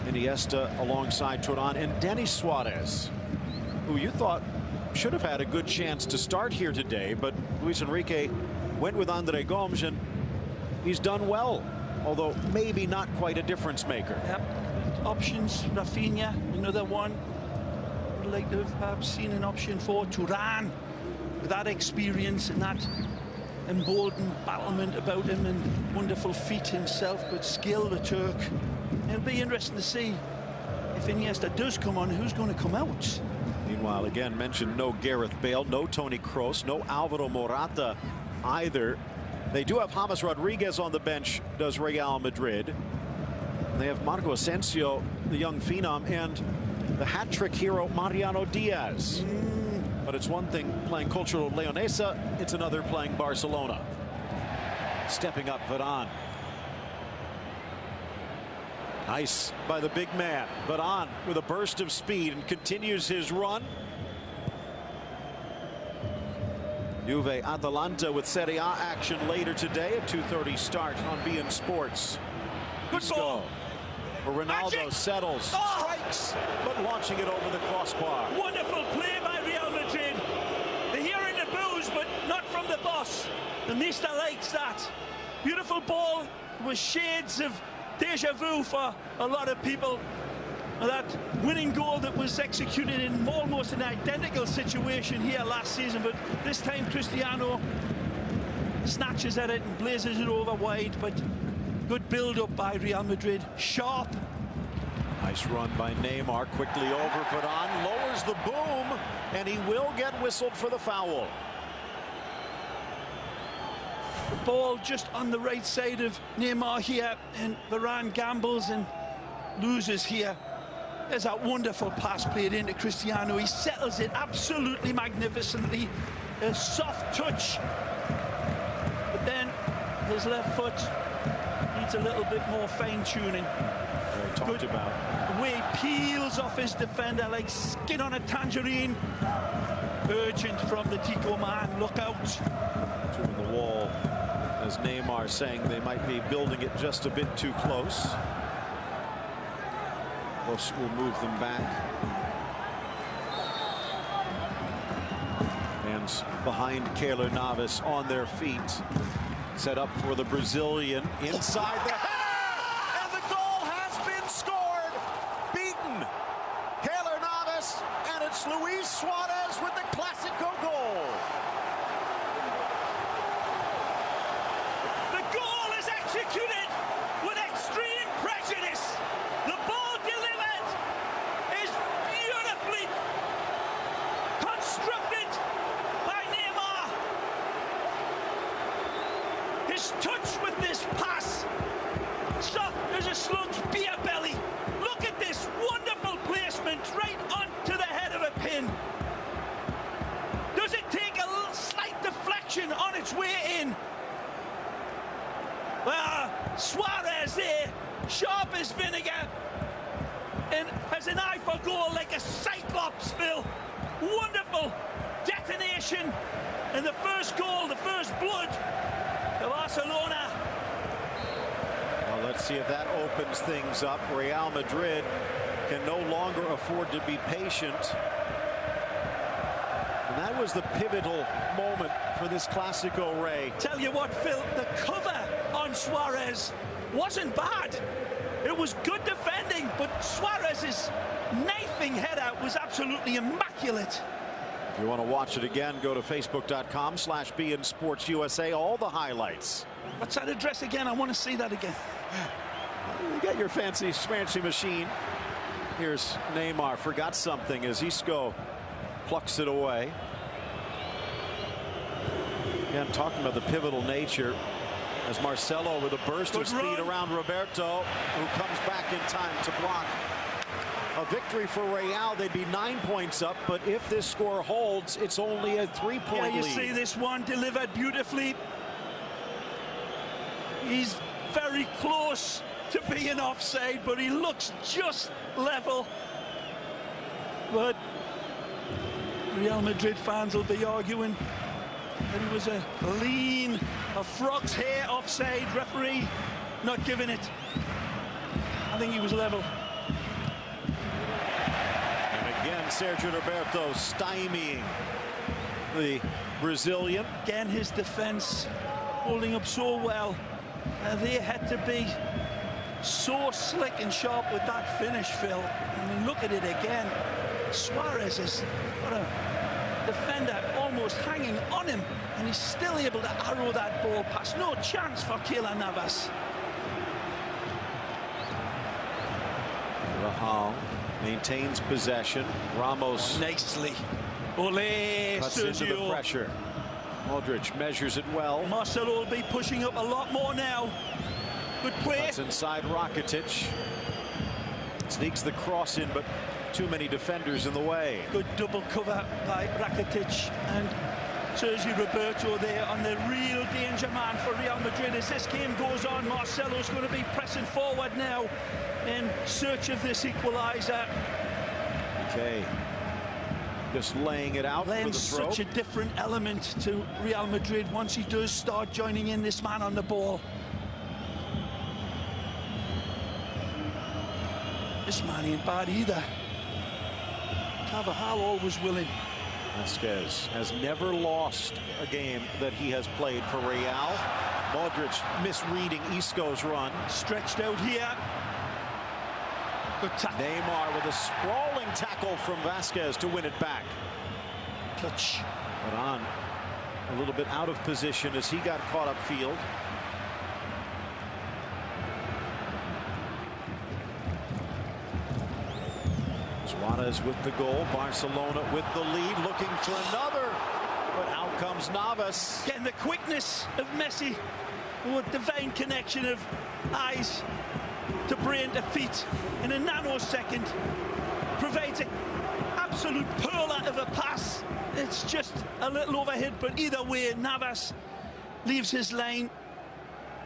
Iniesta alongside Turan and Denis Suarez, who you thought should have had a good chance to start here today, but Luis Enrique went with André Gomes, and he's done well, although maybe not quite a difference maker. Yep. Options, Rafinha, another one. I'd like to have perhaps seen an option for Turan with that experience and that emboldened battlement about him, and wonderful feet himself, good skill, the Turk. It'll be interesting to see if Iniesta does come on, who's going to come out. Meanwhile, again, mentioned no Gareth Bale, no Toni Kroos, no Alvaro Morata either. They do have James Rodriguez on the bench, does Real Madrid. They have Marco Asensio, the young phenom, and the hat-trick hero Mariano Diaz. But it's one thing playing Cultural Leonesa, it's another playing Barcelona. Stepping up Varane. Nice by the big man. Varane with a burst of speed and continues his run. Juve Atalanta with Serie A action later today at 2:30 start on beIN Sports. Good ball. Ronaldo Magic. settles, strikes, but launching it over the crossbar. Wonderful play by Real Madrid. They're hearing the boos, but not from the boss. The Mister likes that. Beautiful ball with shades of deja vu for a lot of people. That winning goal that was executed in almost an identical situation here last season, but this time Cristiano snatches at it and blazes it over wide, but good build-up by Real Madrid. Sharp. Nice run by Neymar, quickly over Varane, lowers the boom, and he will get whistled for the foul. The ball just on the right side of Neymar here, and Varane gambles and loses here. There's that wonderful pass played into Cristiano. He settles it absolutely magnificently. A soft touch, but then his left foot needs a little bit more fine-tuning. Talked about the way he peels off his defender like skin on a tangerine. Urgent from the Tico man. Look out. to the wall, as Neymar saying they might be building it just a bit too close. We'll move them back. Hands behind Keylor Navas on their feet. Set up for the Brazilian inside the header, and the goal has been scored. Beaten. Keylor Navas, and it's Luis Suarez with the Clásico goal. The goal is executed with extreme prejudice. The ball delivered is beautifully constructed by Neymar. His touch with this pass, soft as a slug's beer belly. Look at this wonderful placement right onto the head of a pin. Does it take a slight deflection on its way in? Suarez there, sharp as vinegar, and has an eye for goal like a cyclops, Phil. Wonderful detonation, and the first goal, the first blood of Barcelona. Well, let's see if that opens things up. Real Madrid can no longer afford to be patient. And that was the pivotal moment for this Clásico, Ray. Tell you what, Phil, the cover on Suarez wasn't bad. It was good defending, but Suarez's knifing header was absolutely immaculate. If you want to watch it again, go to facebook.com/beIN Sports USA. All the highlights. What's that address again? I want to see that again. You got your fancy machine. Here's Neymar, forgot something as Isco plucks it away. Again, talking about the pivotal nature, as Marcelo with a burst of speed around Roberto, who comes back in time to block. A victory for Real. They'd be 9 points up, but if this score holds, it's only a 3-point lead. You see this one delivered beautifully. He's very close to being offside, but he looks just level. But Real Madrid fans will be arguing that it was a frog's hair offside. Referee not giving it. I think he was level. And again, Sergio Roberto stymieing the Brazilian. Again, his defense holding up so well. They had to be so slick and sharp with that finish, Phil. I mean, look at it again. Suarez has got a defender almost hanging on him, and he's still able to arrow that ball past. No chance for Keylor Navas. Rahal maintains possession. Ramos nicely. Ole, cuts Sergio. into the pressure. Modric measures it well. Marcelo will be pushing up a lot more now. Good play. Cuts inside Rakitic. Sneaks the cross in, but too many defenders in the way. Good double cover by Rakitic and Sergio Roberto there on the real danger man for Real Madrid. As this game goes on, Marcelo's going to be pressing forward now in search of this equaliser. Okay. Just laying it out for the Lends throw. such a different element to Real Madrid once he does start joining in this man on the ball. This man ain't bad either. Carvajal always willing. Vasquez has never lost a game that he has played for Real. Modric misreading Isco's run. Stretched out here. Good tackle. Neymar with a sprawling tackle from Vasquez to win it back. Touch. But on a little bit out of position as he got caught upfield. Suarez with the goal. Barcelona with the lead, looking for another. But out comes Navas. Getting the quickness of Messi. Oh, divine connection of eyes to brain to feet in a nanosecond. Provides an absolute pearl out of a pass. It's just a little overhead, but either way, Navas leaves his line.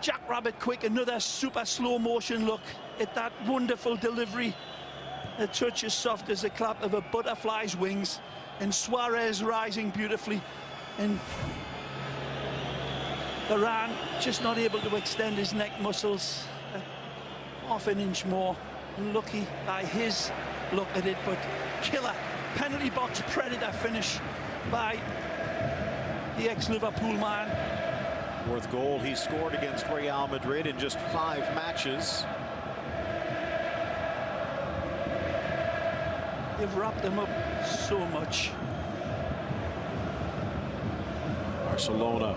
Jackrabbit quick, another super slow motion look at that wonderful delivery. A touch as soft as the clap of a butterfly's wings, and Suarez rising beautifully, and Varane just not able to extend his neck muscles half an inch more. Lucky by his look at it, but killer penalty box predator finish by the ex-Liverpool man. Fourth goal he scored against Real Madrid in just 5 matches. They've wrapped them up so much. Barcelona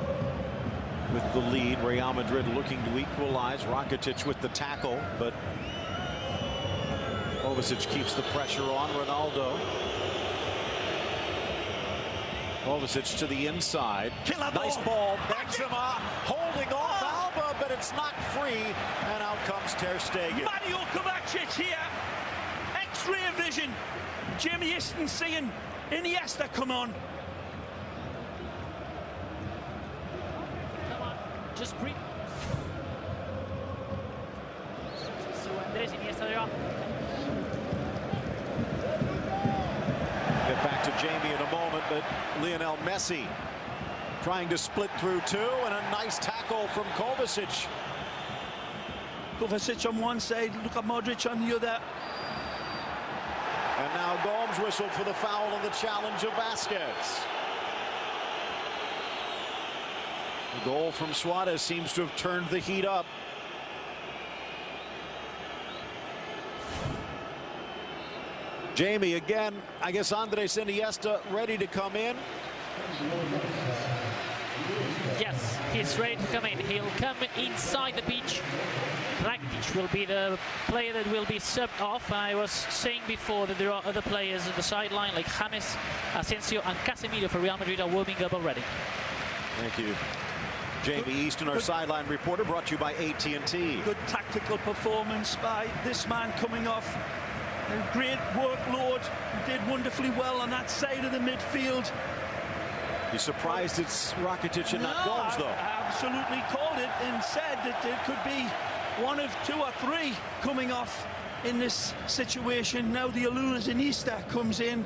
with the lead. Real Madrid looking to equalize. Rakitic with the tackle, but Kovacic keeps the pressure on Ronaldo. Kovacic to the inside. Nice ball. Benzema holding off Alba, but it's not free, and out comes Ter Stegen. Mario Kovacic here. X-ray vision. Jamie Easton seeing Iniesta come on. Come on, just breathe. So Andres Iniesta there. Get back to Jamie in a moment, but Lionel Messi trying to split through 2, and a nice tackle from Kovacic. Kovacic on one side, Luka Modric on the other. And now Gomes whistled for the foul on the challenge of Vasquez. The goal from Suarez seems to have turned the heat up. Jamie again, I guess Andres Iniesta ready to come in. Yes, he's ready to come in. He'll come inside the pitch. Rakitic will be the player that will be subbed off. I was saying before that there are other players on the sideline like James, Asensio and Casemiro for Real Madrid are warming up already. Thank you. Jamie Easton, our sideline reporter, brought to you by AT&T. Good tactical performance by this man coming off a great workload. He did wonderfully well on that side of the midfield. You surprised it's Rakitic and not Gomes, though? I absolutely called it and said that it could be one of 2 or 3 coming off in this situation. Now the Alula Iniesta comes in,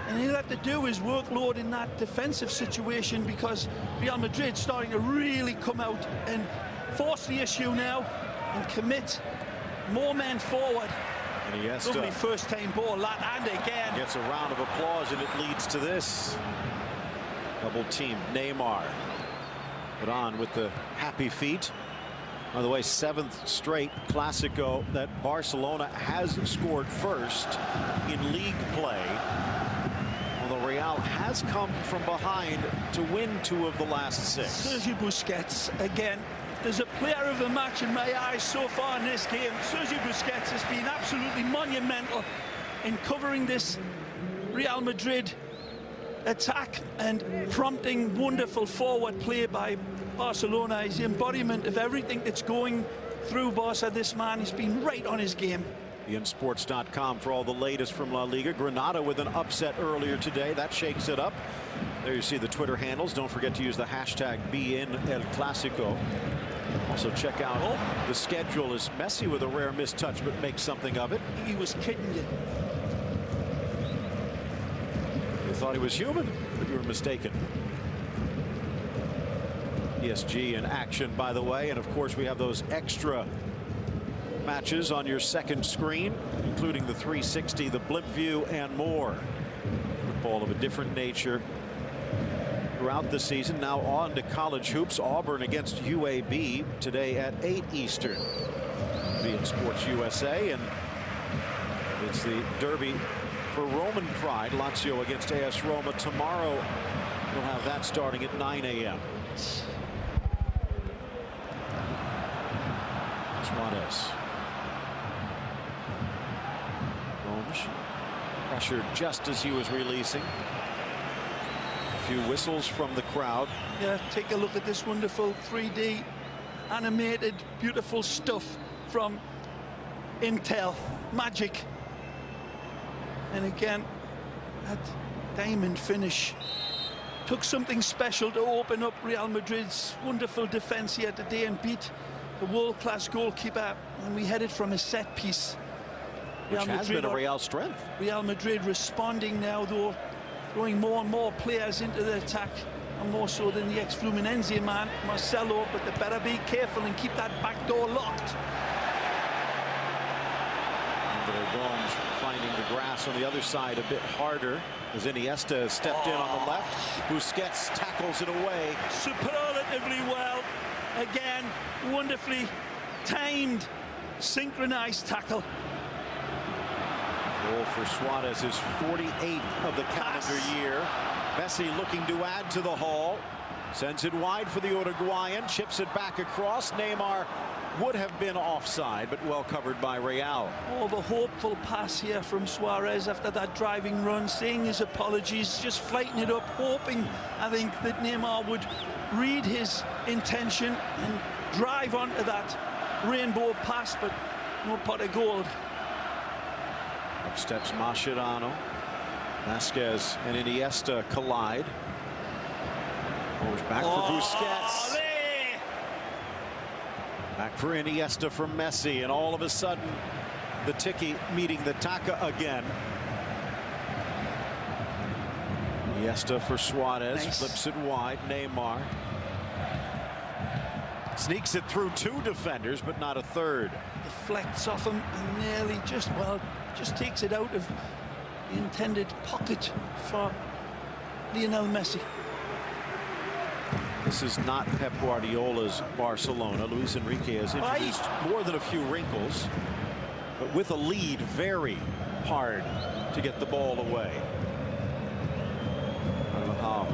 and he'll have to do his workload in that defensive situation, because Real Madrid starting to really come out and force the issue now and commit more men forward. And Lovely first-time ball, that and again. Gets a round of applause, and it leads to this. Double team. Neymar put on with the happy feet. By the way, 7th straight Clásico that Barcelona has scored first in league play. Although Real has come from behind to win 2 of the last 6. Sergio Busquets again. There's a player of the match in my eyes so far in this game. Sergio Busquets has been absolutely monumental in covering this Real Madrid attack and prompting wonderful forward play by Barcelona. He's the embodiment of everything that's going through Barca. This man has been right on his game. Sports.com for all the latest from La Liga. Granada with an upset earlier today. That shakes it up. There you see the Twitter handles. Don't forget to use the hashtag #BeInElClásico. Also check out the schedule as Messi with a rare mistouch, but makes something of it. He was kidding you. thought he was human, but you were mistaken. PSG in action, by the way, and of course we have those extra matches on your second screen, including the 360, the blimp view, and more. Football of a different nature throughout the season. Now on to college hoops. Auburn against UAB today at 8 Eastern. Being Sports USA, and it's the derby for Roman pride. Lazio against AS Roma tomorrow. We'll have that starting at 9 a.m. Suarez. Gomes pressured just as he was releasing. A few whistles from the crowd. Yeah, take a look at this wonderful 3D animated beautiful stuff from Intel Magic. And again, that diamond finish took something special to open up Real Madrid's wonderful defense here today and beat the world-class goalkeeper, and we headed from a set piece. Which has been a Real strength. Real Madrid responding now, though, throwing more and more players into the attack, and more so than the ex-Fluminense man, Marcelo, but they better be careful and keep that back door locked. Gomes finding the grass on the other side a bit harder as Iniesta stepped in on the left. Busquets tackles it away. Superlatively well. Again, wonderfully timed, synchronized tackle. Goal for Suarez, his 48th of the calendar year. Messi looking to add to the haul. Sends it wide for the Uruguayan. Chips it back across. Neymar would have been offside, but well covered by Real. Oh, the hopeful pass here from Suarez after that driving run, saying his apologies, just flighting it up, hoping, I think, that Neymar would read his intention and drive onto that rainbow pass, but no pot of gold. Up steps Mascherano. Vasquez and Iniesta collide. Goes back for Busquets. Back for Iniesta from Messi, and all of a sudden the Tiki meeting the Taka again. Iniesta for Suarez. Nice. Flips it wide. Neymar sneaks it through two defenders, but not a third. Deflects off him and nearly just takes it out of the intended pocket for Lionel Messi. This is not Pep Guardiola's Barcelona. Luis Enrique has introduced more than a few wrinkles, but with a lead, very hard to get the ball away. I don't know how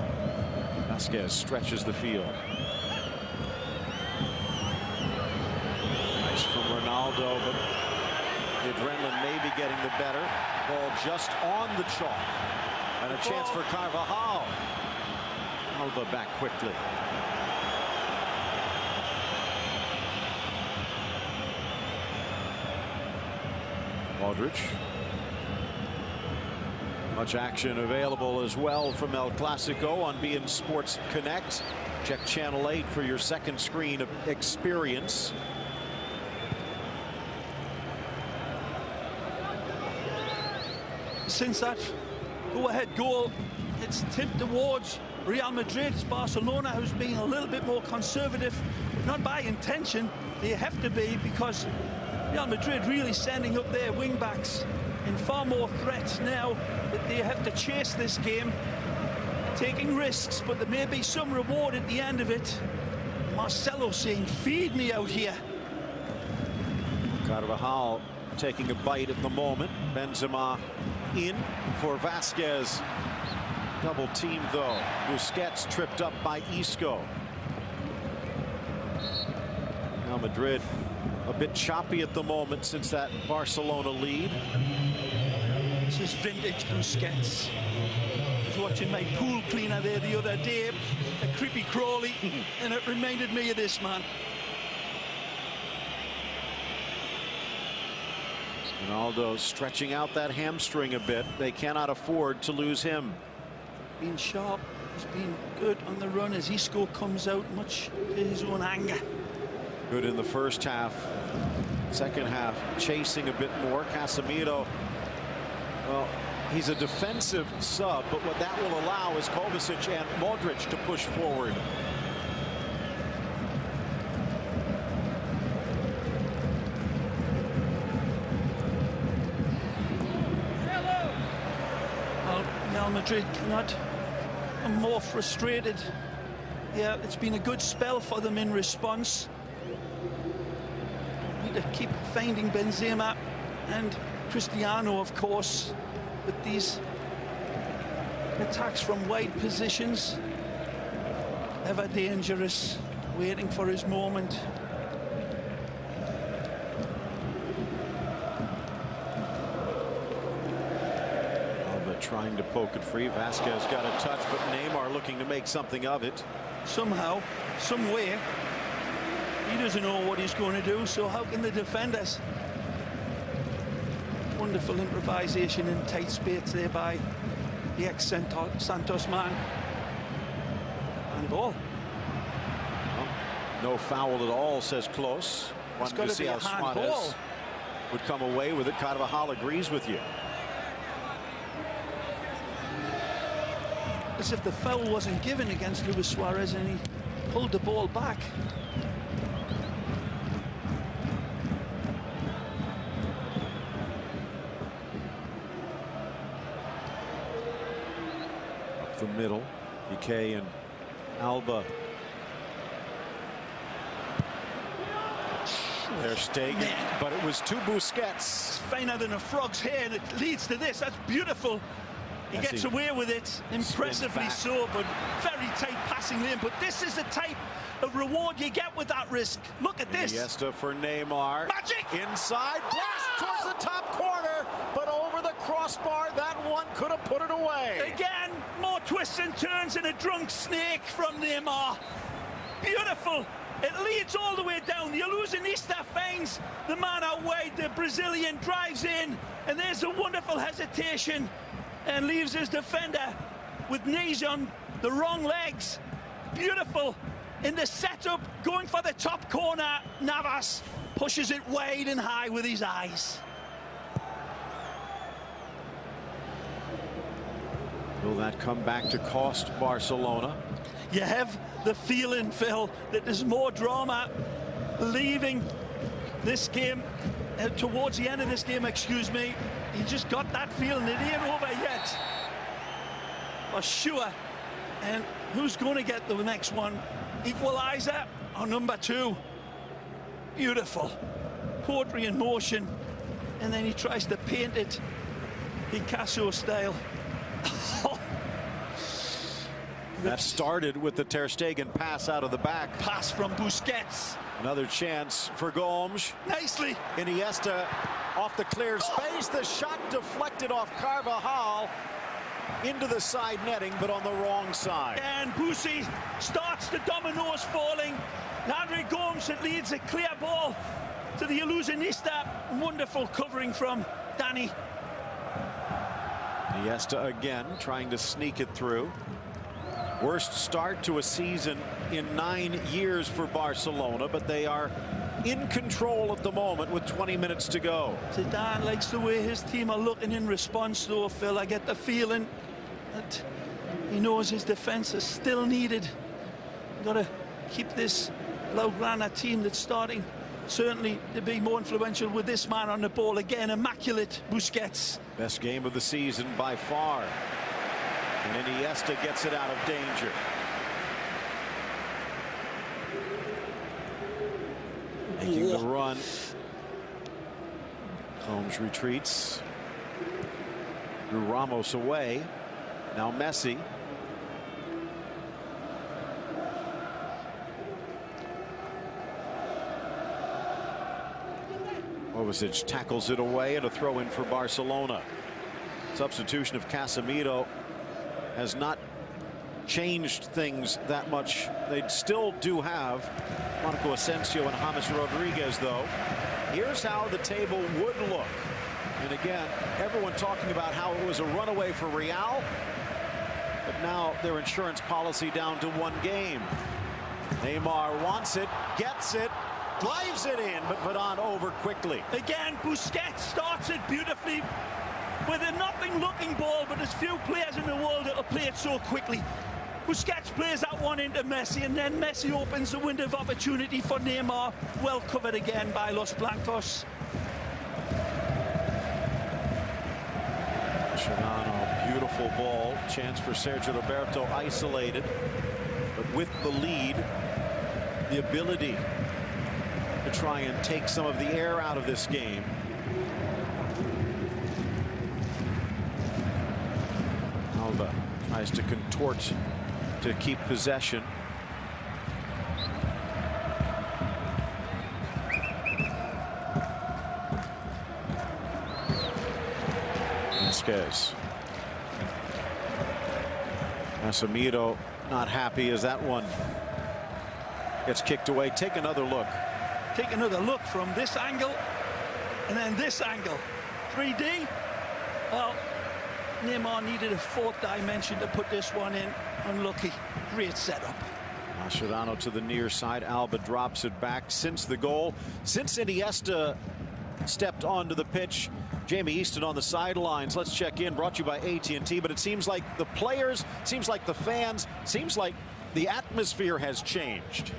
Vasquez stretches the field. Nice from Ronaldo, but the adrenaline may be getting the better. Ball just on the chalk, and a chance for Carvajal. Alba back quickly. Modric. Much action available as well from El Clasico on beIN Sports Connect. Check Channel 8 for your second screen of experience. Since that go-ahead goal, it's tipped towards Real Madrid. Barcelona, who's being a little bit more conservative, not by intention. They have to be, because Real Madrid really sending up their wing-backs in far more threat now that they have to chase this game, taking risks, but there may be some reward at the end of it. Marcelo saying, feed me out here. Carvajal taking a bite at the moment. Benzema in for Vasquez. Double team though. Busquets tripped up by Isco. Now Madrid a bit choppy at the moment since that Barcelona lead. This is vintage Busquets. I was watching my pool cleaner there the other day, a creepy crawly, and it reminded me of this man. Ronaldo stretching out that hamstring a bit. They cannot afford to lose him. Been sharp, he's been good on the run as Isco comes out, much to his own anger. Good in the first half. Second half chasing a bit more. Casemiro, well, He's a defensive sub, but what that will allow is Kovacic and Modric to push forward. Well, Real Madrid cannot be more frustrated. Yeah, it's been a good spell for them in response. Need to keep finding Benzema and Cristiano, of course, with these attacks from wide positions. Ever dangerous, waiting for his moment. Alba trying to poke it free. Vasquez got a touch, but Neymar looking to make something of it. Somehow, somewhere, he doesn't know what he's going to do, so how can the defenders? Wonderful improvisation in tight space there by the ex-Santos man. And ball. Well, no foul at all, says Close. It's got to be a handball. Would come away with it. Carvajal agrees with you. As if the foul wasn't given against Luis Suarez and he pulled the ball back. Up the middle, Piqué and Alba. Ter Stegen, but it was to Busquets. It's finer than a frog's hair, and it leads to this. That's beautiful. He gets away with it, impressively so, but very tight passing lane. But this is the type of reward you get with that risk. Look at this. Iniesta for Neymar. Magic! Inside, blast towards the top corner, but over the crossbar, that one could have put it away. Again, more twists and turns and a drunk snake from Neymar. Beautiful. It leads all the way down. The Illusionista finds the man out wide. The Brazilian drives in, and there's a wonderful hesitation and leaves his defender with knees on the wrong legs. Beautiful in the setup, going for the top corner. Navas pushes it wide and high with his eyes. Will that come back to cost Barcelona? You have the feeling, Phil, that there's more drama leaving this game, towards the end of this game, excuse me. You just got that feeling. It ain't over yet. For sure. And who's going to get the next one? Equalizer or number 2? Beautiful. Poetry in motion. And then he tries to paint it Picasso style. That started with the Ter Stegen pass out of the back. Pass from Busquets. Another chance for Gomes. Nicely. Iniesta off the clear space. The shot deflected off Carvajal into the side netting, but on the wrong side. And Busi starts the dominoes falling. Andre Gomes, it leads a clear ball to the Illusionista. Wonderful covering from Danny. Iniesta again trying to sneak it through. Worst start to a season in 9 years for Barcelona, but they are in control at the moment with 20 minutes to go. Zidane likes the way his team are looking in response, though, Phil. I get the feeling that he knows his defense is still needed. Got to keep this Blaugrana team that's starting certainly to be more influential with this man on the ball again. Immaculate Busquets. Best game of the season by far. And Iniesta gets it out of danger. Making the run. Holmes retreats. Drew Ramos away. Now Messi. Kovacic tackles it away, and a throw in for Barcelona. Substitution of Casemiro has not changed things that much. They still do have Monaco Asensio and James Rodriguez, though. Here's how the table would look. And again, everyone talking about how it was a runaway for Real, but now their insurance policy down to 1 game. Neymar wants it, gets it, drives it in, but Varane over quickly. Again, Busquets starts it beautifully. with a nothing-looking ball, but there's few players in the world that will play it so quickly. Busquets plays that one into Messi, and then Messi opens the window of opportunity for Neymar. Well covered again by Los Blancos. Mascherano, beautiful ball. Chance for Sergio Roberto, isolated. But with the lead, the ability to try and take some of the air out of this game. Alba tries to contort to keep possession. Vasquez. Casemiro not happy as that one gets kicked away. Take another look. Take another look from this angle, and then this angle. 3D. Well, Neymar needed a fourth dimension to put this one in. Unlucky. Great setup. Mascherano to the near side. Alba drops it back. Since the goal, since Iniesta stepped onto the pitch, Jamie Easton on the sidelines. Let's check in. Brought to you by AT&T. But it seems like the players, seems like the fans, seems like the atmosphere has changed.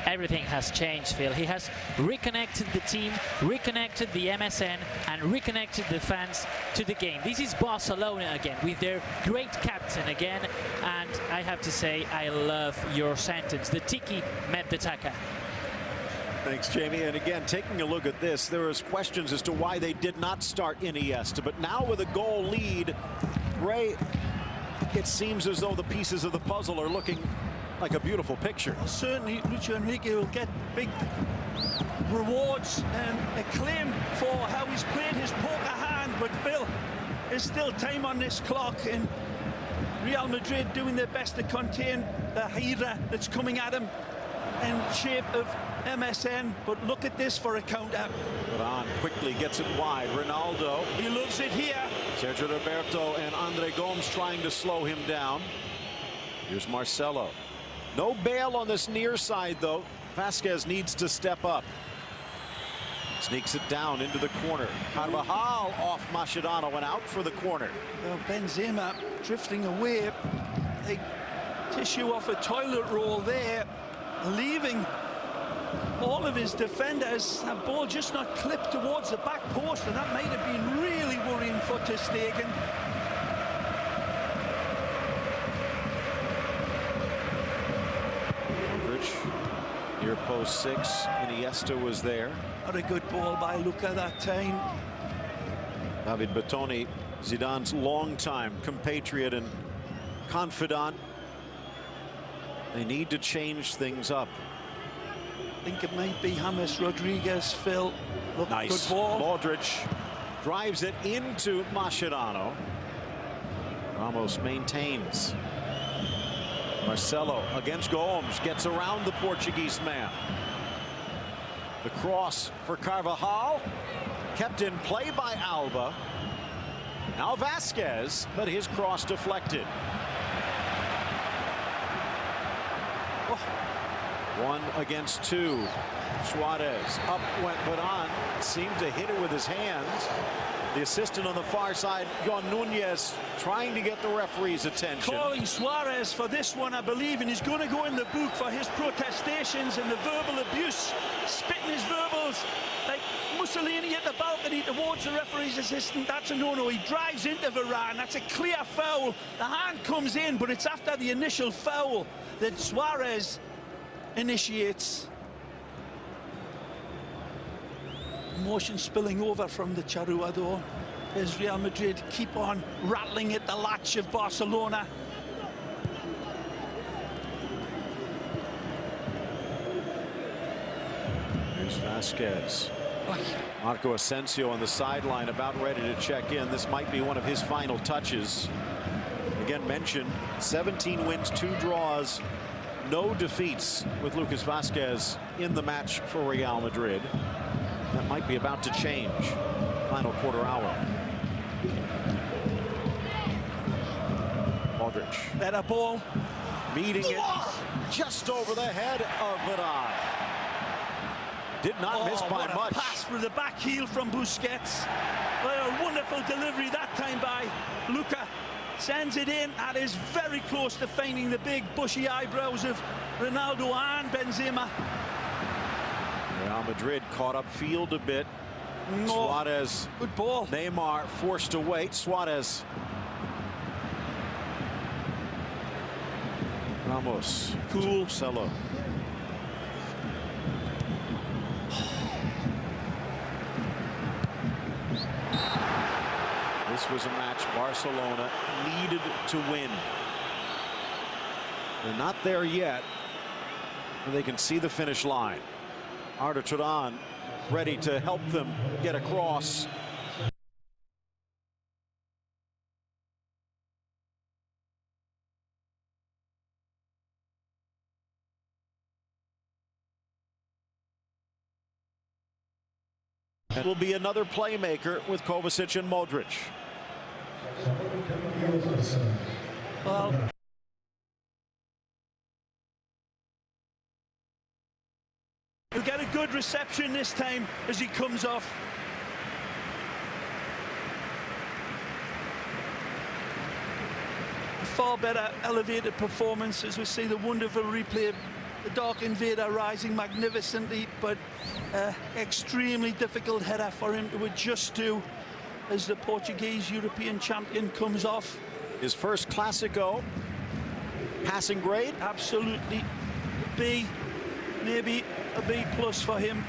Everything has changed, Phil. He has reconnected the team, reconnected the MSN, and reconnected the fans to the game. This is Barcelona again, with their great captain again. And I have to say, I love your sentence. The tiki met the taka. Thanks, Jamie. And again, taking a look at this, there was questions as to why they did not start Iniesta. But now with a goal lead, Ray, it seems as though the pieces of the puzzle are looking like a beautiful picture. Well, certainly, Lucho Enrique will get big rewards and acclaim for how he's played his poker hand. But Phil, there's still time on this clock, and Real Madrid doing their best to contain the Hydra that's coming at him in shape of MSN. But look at this for a counter. Varane quickly gets it wide. Ronaldo. He loves it here. Sergio Roberto and Andre Gomes trying to slow him down. Here's Marcelo. No bail on this near side, though. Vasquez needs to step up. Sneaks it down into the corner. Carvajal off Mascherano and out for the corner. Well, Benzema drifting away. Like tissue off a toilet roll there, leaving all of his defenders. That ball just not clipped towards the back post, and that might have been really worrying for Ter Stegen. Near post 6, Iniesta was there. Not a good ball by Luka that time. David Bertoni, Zidane's longtime compatriot and confidant. They need to change things up. I think it might be James Rodriguez, Phil. Look, nice. Good ball. Modric drives it into Mascherano. Ramos maintains. Marcelo against Gomes, gets around the Portuguese man. The cross for Carvajal, kept in play by Alba. Now Vasquez, but his cross deflected. Oh. 1 against 2. Suarez, up went Varane, seemed to hit it with his hands. The assistant on the far side, Jon Nunez, trying to get the referee's attention. Calling Suarez for this one, I believe, and he's going to go in the book for his protestations and the verbal abuse, spitting his verbals like Mussolini at the balcony towards the referee's assistant. That's a no-no. He drives into Varane. That's a clear foul. The hand comes in, but it's after the initial foul that Suarez initiates. Emotion spilling over from the Charrua, though, as Real Madrid keep on rattling at the latch of Barcelona. Here's Vasquez. Marco Asensio on the sideline, about ready to check in. This might be one of his final touches. Again, mentioned 17 wins, 2 draws, no defeats with Lucas Vasquez in the match for Real Madrid. That might be about to change. Final quarter hour. Modric. Better ball. Meeting it just over the head of Varane. Did not miss by what much. A pass through the back heel from Busquets. Well, a wonderful delivery that time by Luka. Sends it in and is very close to finding the big bushy eyebrows of Ronaldo and Benzema. Real Madrid caught up field a bit. Suarez. Good ball. Neymar forced to wait. Suarez. Ramos. Cool. Marcelo. This was a match Barcelona needed to win. They're not there yet, but they can see the finish line. Arda Turan ready to help them get across. It will be another playmaker with Kovacic and Modric. Well, he'll get a good reception this time as he comes off. A far better elevated performance as we see the wonderful replay. The Dark Invader rising magnificently, but extremely difficult header for him to adjust to as the Portuguese European champion comes off. His first Clásico. Passing grade? Absolutely. B, maybe a B plus for him.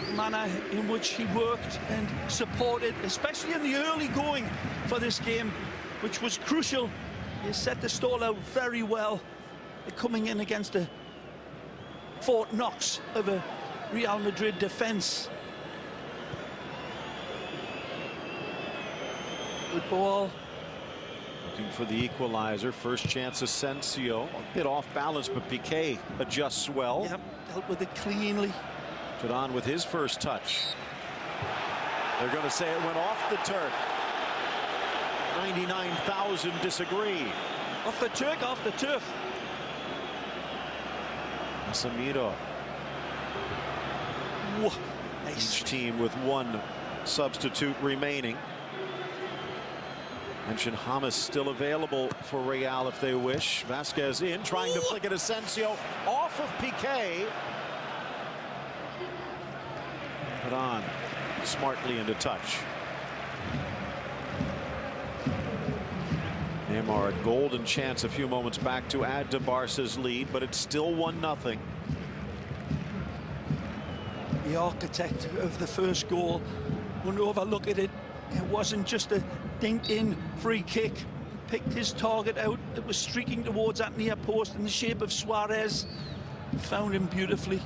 The manner in which he worked and supported, especially in the early going for this game, which was crucial. He set the stall out very well. They're coming in against a Fort Knox of a Real Madrid defense. Good ball. Looking for the equalizer. First chance, Asensio. A bit off balance, but Piqué adjusts well. Yep, dealt with it cleanly. Turan with his first touch. They're going to say it went off the Turk. 99,000 disagree. Off the Turk, off the turf. Casemiro. Whoa, nice. Each team with one substitute remaining. Mention James still available for Real if they wish. Vasquez in, trying to flick it. Asensio off of Piqué. Put on smartly into touch. Neymar a golden chance a few moments back to add to Barca's lead, but it's still 1-0. The architect of the first goal, wouldn't overlook it. It wasn't just a dinked in free kick. Picked his target out. It was streaking towards that near post in the shape of Suarez. Found him beautifully.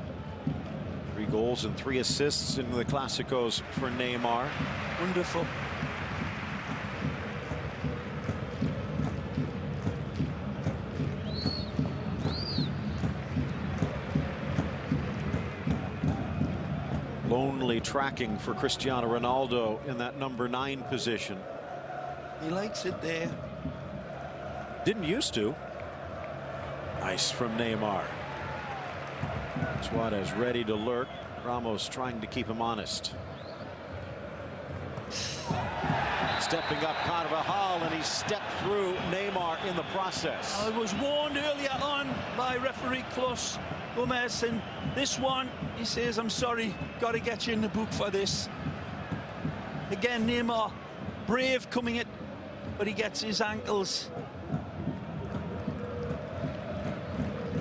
3 goals and 3 assists in the Clásicos for Neymar. Wonderful. Lonely tracking for Cristiano Ronaldo in that number 9 position. He likes it there. Didn't used to. Nice from Neymar. Suarez ready to lurk. Ramos trying to keep him honest. Stepping up Carvajal, and he stepped through Neymar in the process. I was warned earlier on by referee Klaus Gomez, and this one, he says, I'm sorry, got to get you in the book for this. Again, Neymar, brave coming it, but he gets his ankles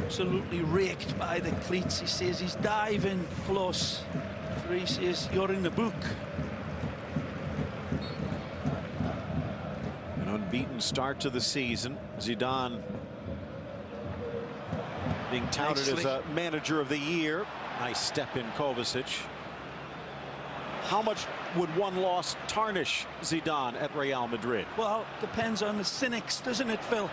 absolutely raked by the cleats. He says he's diving close. Referee says, you're in the book. An unbeaten start to the season. Zidane being touted as a manager of the year. Nice step in Kovacic. How much would one loss tarnish Zidane at Real Madrid? Well, depends on the cynics, doesn't it, Phil?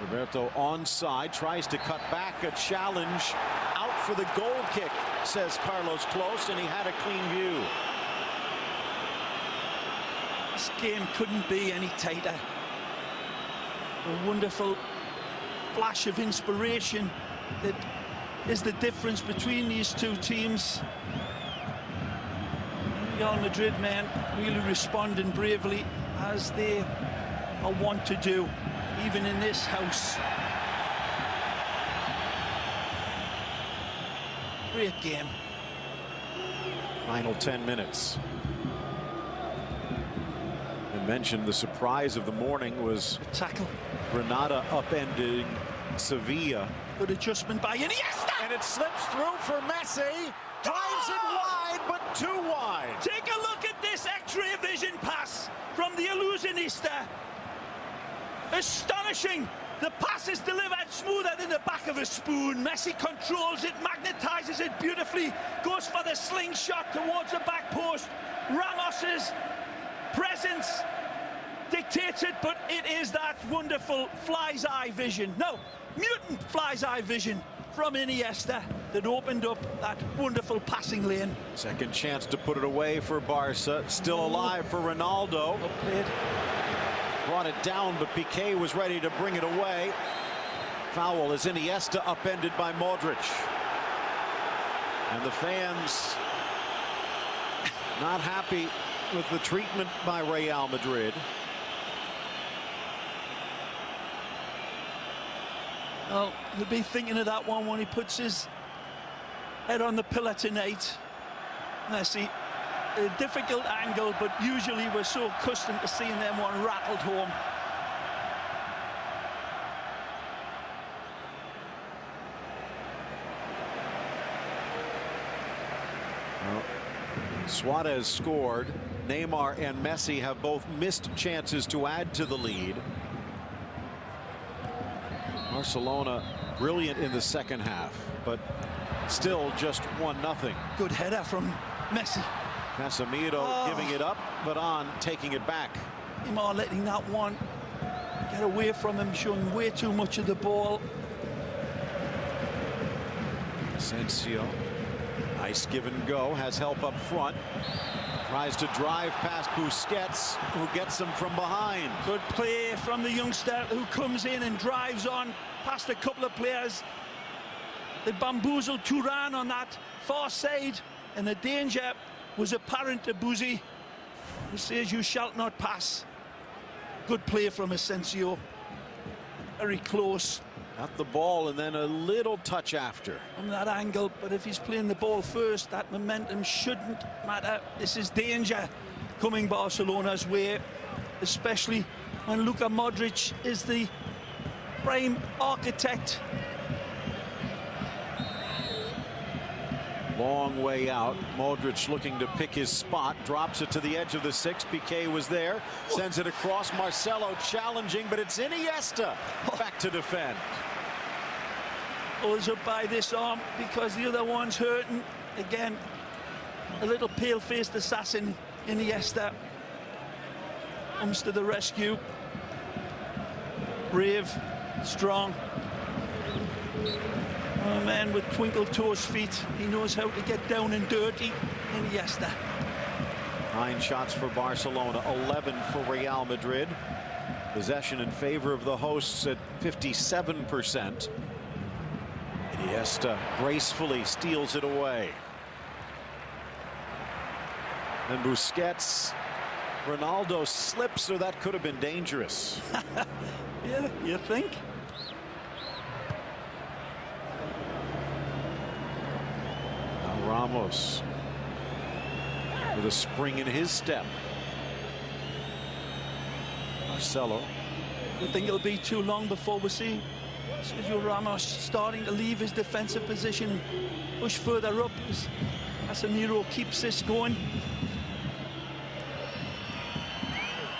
Roberto onside, tries to cut back. A challenge out for the goal kick, says Carlos Close, and he had a clean view. This game couldn't be any tighter. A wonderful flash of inspiration that is the difference between these two teams. Real Madrid men really responding bravely as they are wont to do, even in this house. Great game. Final 10 minutes. I mentioned the surprise of the morning was Good tackle. Granada upending Sevilla. Good adjustment by Iniesta. And it slips through for Messi. Drives it wide, but too wide. Take a look at this X-ray vision pass from the illusionista. Astonishing. The pass is delivered smoother than the back of a spoon. Messi controls it, magnetizes it beautifully, goes for the slingshot towards the back post. Ramos's presence dictates it, but it is that wonderful fly's eye vision. No, mutant fly's eye vision from Iniesta that opened up that wonderful passing lane. Second chance to put it away for Barca. Still alive for Ronaldo. Well played. Brought it down, but Piqué was ready to bring it away. Foul as Iniesta upended by Modric. And the fans not happy with the treatment by Real Madrid. Well, he'll be thinking of that one when he puts his head on the pillar tonight. Messi, a difficult angle, but usually we're so accustomed to seeing them one rattled home. Well, Suarez scored. Neymar and Messi have both missed chances to add to the lead. Barcelona brilliant in the second half, but still just 1-0. Good header from Messi. Casemiro giving it up, but on taking it back. Neymar letting that one get away from him, showing way too much of the ball. Asensio, nice give and go, has help up front. Tries to drive past Busquets, who gets him from behind. Good play from the youngster who comes in and drives on past a couple of players. They bamboozled Turan on that far side, and the danger was apparent to Buzi, who says you shall not pass. Good play from Asensio. Very close. Got the ball and then a little touch after. From that angle, but if he's playing the ball first, that momentum shouldn't matter. This is danger coming Barcelona's way, especially when Luka Modric is the prime architect. Long way out. Modric looking to pick his spot, drops it to the edge of the 6. Piqué was there, sends it across. Marcelo challenging, but it's Iniesta back to defend. Pulls up by this arm because the other one's hurting. Again, a little pale-faced assassin, Iniesta, comes to the rescue. Brave, strong. A man with twinkle-toes feet. He knows how to get down and dirty. Iniesta. 9 shots for Barcelona, 11 for Real Madrid. Possession in favor of the hosts at 57%. Iniesta gracefully steals it away. And Busquets, Ronaldo slips, so that could have been dangerous. Yeah, you think? Now Ramos with a spring in his step. Marcelo. I think it'll be too long before we see Sergio Ramos starting to leave his defensive position and push further up as Casemiro keeps this going.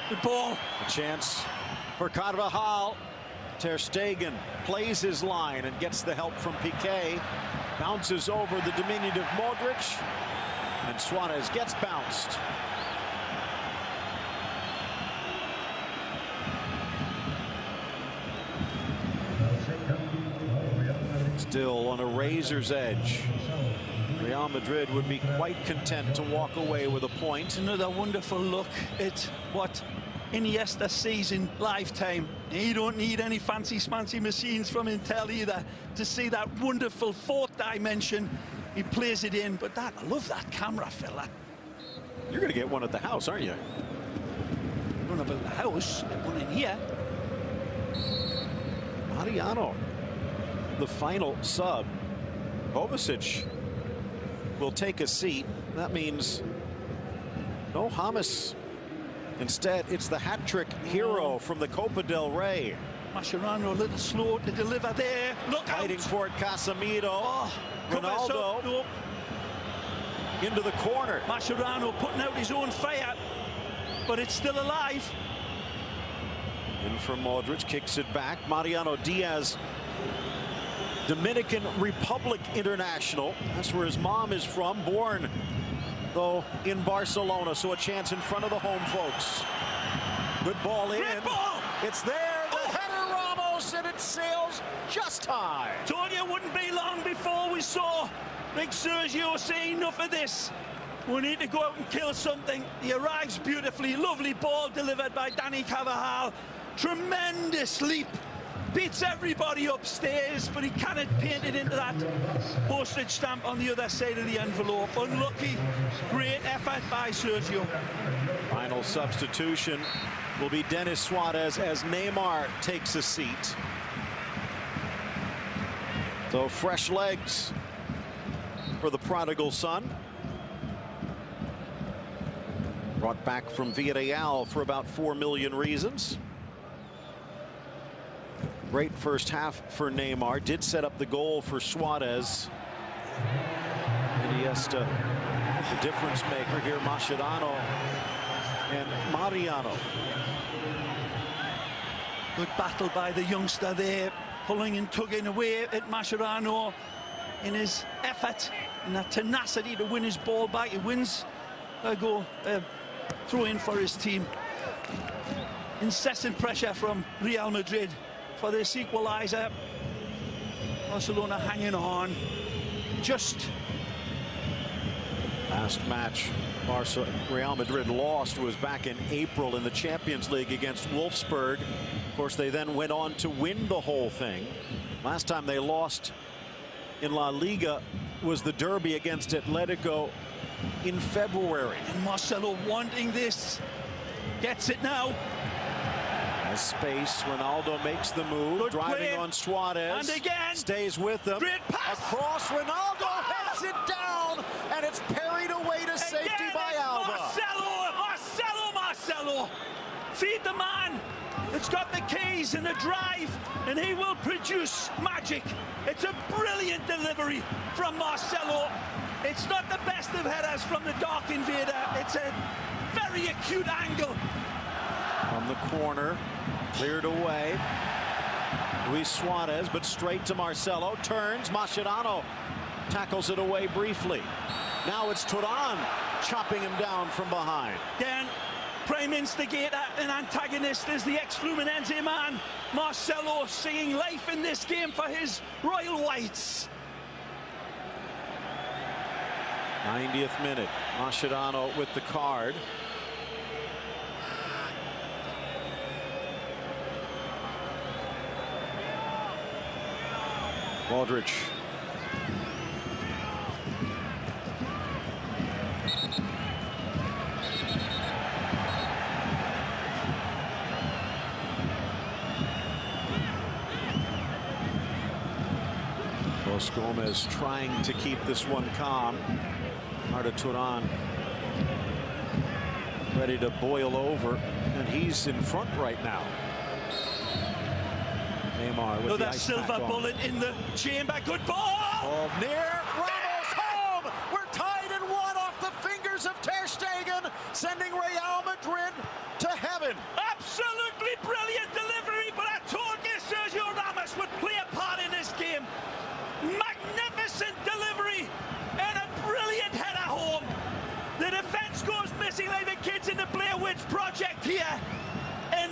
Good ball. A chance for Carvajal. Ter Stegen plays his line and gets the help from Piqué. Bounces over the diminutive Modric. And Suarez gets bounced. Still on a razor's edge. Real Madrid would be quite content to walk away with a point. Another wonderful look at what Iniesta sees in lifetime. You don't need any fancy-smancy machines from Intel either to see that wonderful fourth dimension. He plays it in, but that, I love that camera, fella. You're going to get one at the house, aren't you? I don't know about the house. Get one in here. Mariano, the final sub. Kovacic will take a seat. That means no James. Instead, it's the hat-trick hero from the Copa del Rey. Mascherano a little slow to deliver there. Look Fighting out. for it, Casemiro. Oh, Ronaldo no. into the corner. Mascherano putting out his own fire, but it's still alive. In from Modric, kicks it back. Mariano Diaz, Dominican Republic international. That's where his mom is from. Born, though, in Barcelona. So a chance in front of the home folks. Good ball in. Great ball. It's there. The header, Ramos, and it sails just high. Told you it wouldn't be long before we saw big Sergio say enough of this. We need to go out and kill something. He arrives beautifully. Lovely ball delivered by Dani Carvajal. Tremendous leap. Beats everybody upstairs, but he cannot paint it into that postage stamp on the other side of the envelope. Unlucky. Great effort by Sergio. Final substitution will be Denis Suarez as Neymar takes a seat. So fresh legs for the prodigal son. Brought back from Villarreal for about 4 million reasons. Great first half for Neymar. Did set up the goal for Suarez. Iniesta, the difference maker here. Mascherano and Mariano. Good battle by the youngster there, pulling and tugging away at Mascherano in his effort and that tenacity to win his ball back. He wins a goal, throw in for his team. Incessant pressure from Real Madrid for this equaliser. Barcelona hanging on. Just last match Real Madrid lost was back in April in the Champions League against Wolfsburg. Of course, they then went on to win the whole thing. Last time they lost in La Liga was the derby against Atletico in February. And Marcelo wanting this. Gets it now. Has space. Ronaldo makes the move. Good driving play. on Suarez. And again. Stays with them. Great pass. Across. Ronaldo heads it down. And it's parried away to safety Again, by Alba. Marcelo. Feed the man. It's got the keys and the drive, and he will produce magic. It's a brilliant delivery from Marcelo. It's not the best of headers from the Dark Invader. It's a very acute angle. From the corner, cleared away. Luis Suarez, but straight to Marcelo. Turns. Mascherano tackles it away briefly. Now it's Turan chopping him down from behind. Again, prime instigator and antagonist is the ex-Fluminense man. Marcelo seeing life in this game for his Royal Whites. 90th minute. Mascherano with the card. Modric. Gomez trying to keep this one calm. Arda Turan ready to boil over, and he's in front right now. Neymar with the ice silver pack on. bullet in the chamber. Good ball. Oh, near. Ramos home. We're tied in one off the fingers of Ter Stegen, sending Real Madrid to heaven. Absolutely brilliant delivery, but I told you Sergio Ramos would play a part in this game. Magnificent delivery and a brilliant header home. The defense goes missing like the kids in the Blair Witch Project here, and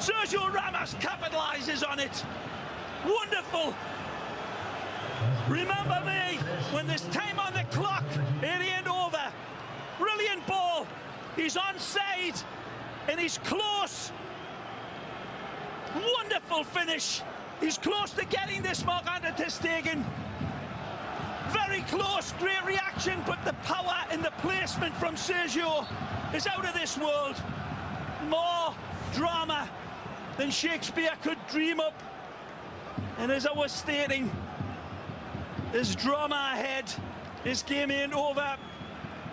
Sergio Ramos capitalizes on it. Wonderful. Remember me when there's time on the clock. It ain't over. Brilliant ball. He's onside and he's close. Wonderful finish. He's close to getting this mark under Ter Stegen. Very close, great reaction, but the power and the placement from Sergio is out of this world. More drama than Shakespeare could dream up. And as I was stating, there's drama ahead. This game ain't over.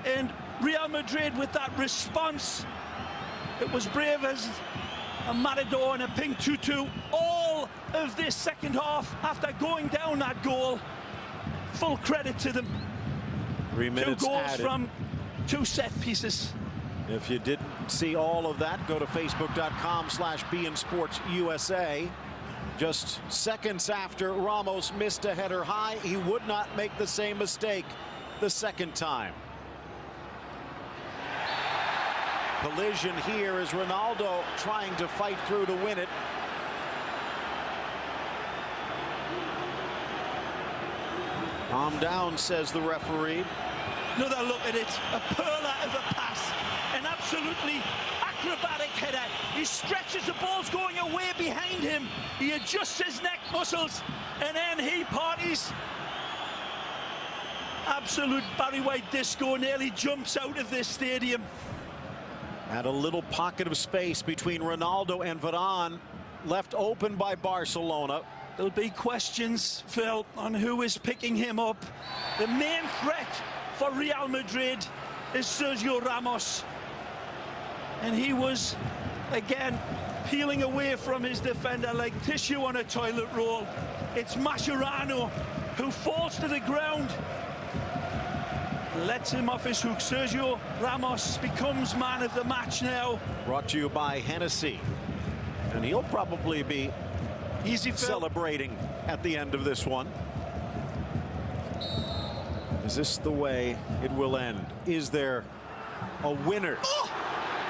And Real Madrid with that response, it was brave as a matador and a pink tutu. All of this second half after going down that goal. Full credit to them. 3 minutes 2 goals added. from 2 set pieces. If you didn't see all of that, go to facebook.com/BeinSportsUSA. Just seconds after Ramos missed a header high, he would not make the same mistake the second time. Collision here is Ronaldo trying to fight through to win it. Calm down, says the referee. Another look at it, a perler of a pass, an absolutely acrobatic header. He stretches, the ball's going away behind him. He adjusts his neck muscles, and then he parties. Absolute Barry White disco, nearly jumps out of this stadium. Had a little pocket of space between Ronaldo and Varane, left open by Barcelona. There'll be questions, Phil, on who is picking him up. The main threat for Real Madrid is Sergio Ramos. And he was, again, peeling away from his defender like tissue on a toilet roll. It's Mascherano who falls to the ground, lets him off his hook. Sergio Ramos becomes man of the match now. Brought to you by Hennessy. And he'll probably be Easy, Phil. Celebrating at the end of this one. Is this the way it will end? Is there a winner? Oh!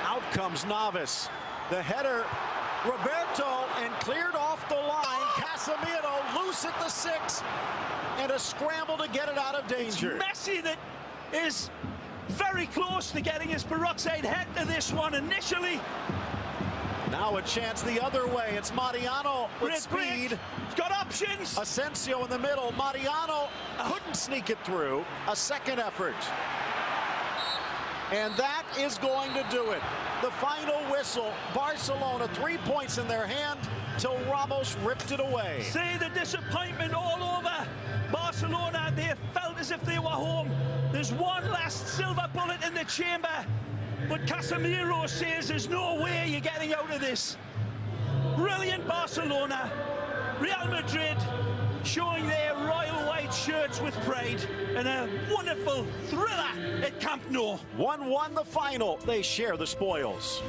Out comes Navas. The header, Roberto, and cleared off the line. Casemiro loose at the 6, and a scramble to get it out of danger. Messi that is very close to getting his peroxide head to this one initially. Now a chance the other way. It's Mariano with speed. He's got options. Asensio in the middle. Mariano couldn't sneak it through. A second effort. And that is going to do it. The final whistle. Barcelona 3 points in their hand till Ramos ripped it away. See the disappointment all over Barcelona. They felt as if they were home. There's one last silver bullet in the chamber. But Casemiro says there's no way you're getting out of this. Brilliant Barcelona. Real Madrid showing their royal white shirts with pride. And a wonderful thriller at Camp Nou. 1-1 the final. They share the spoils.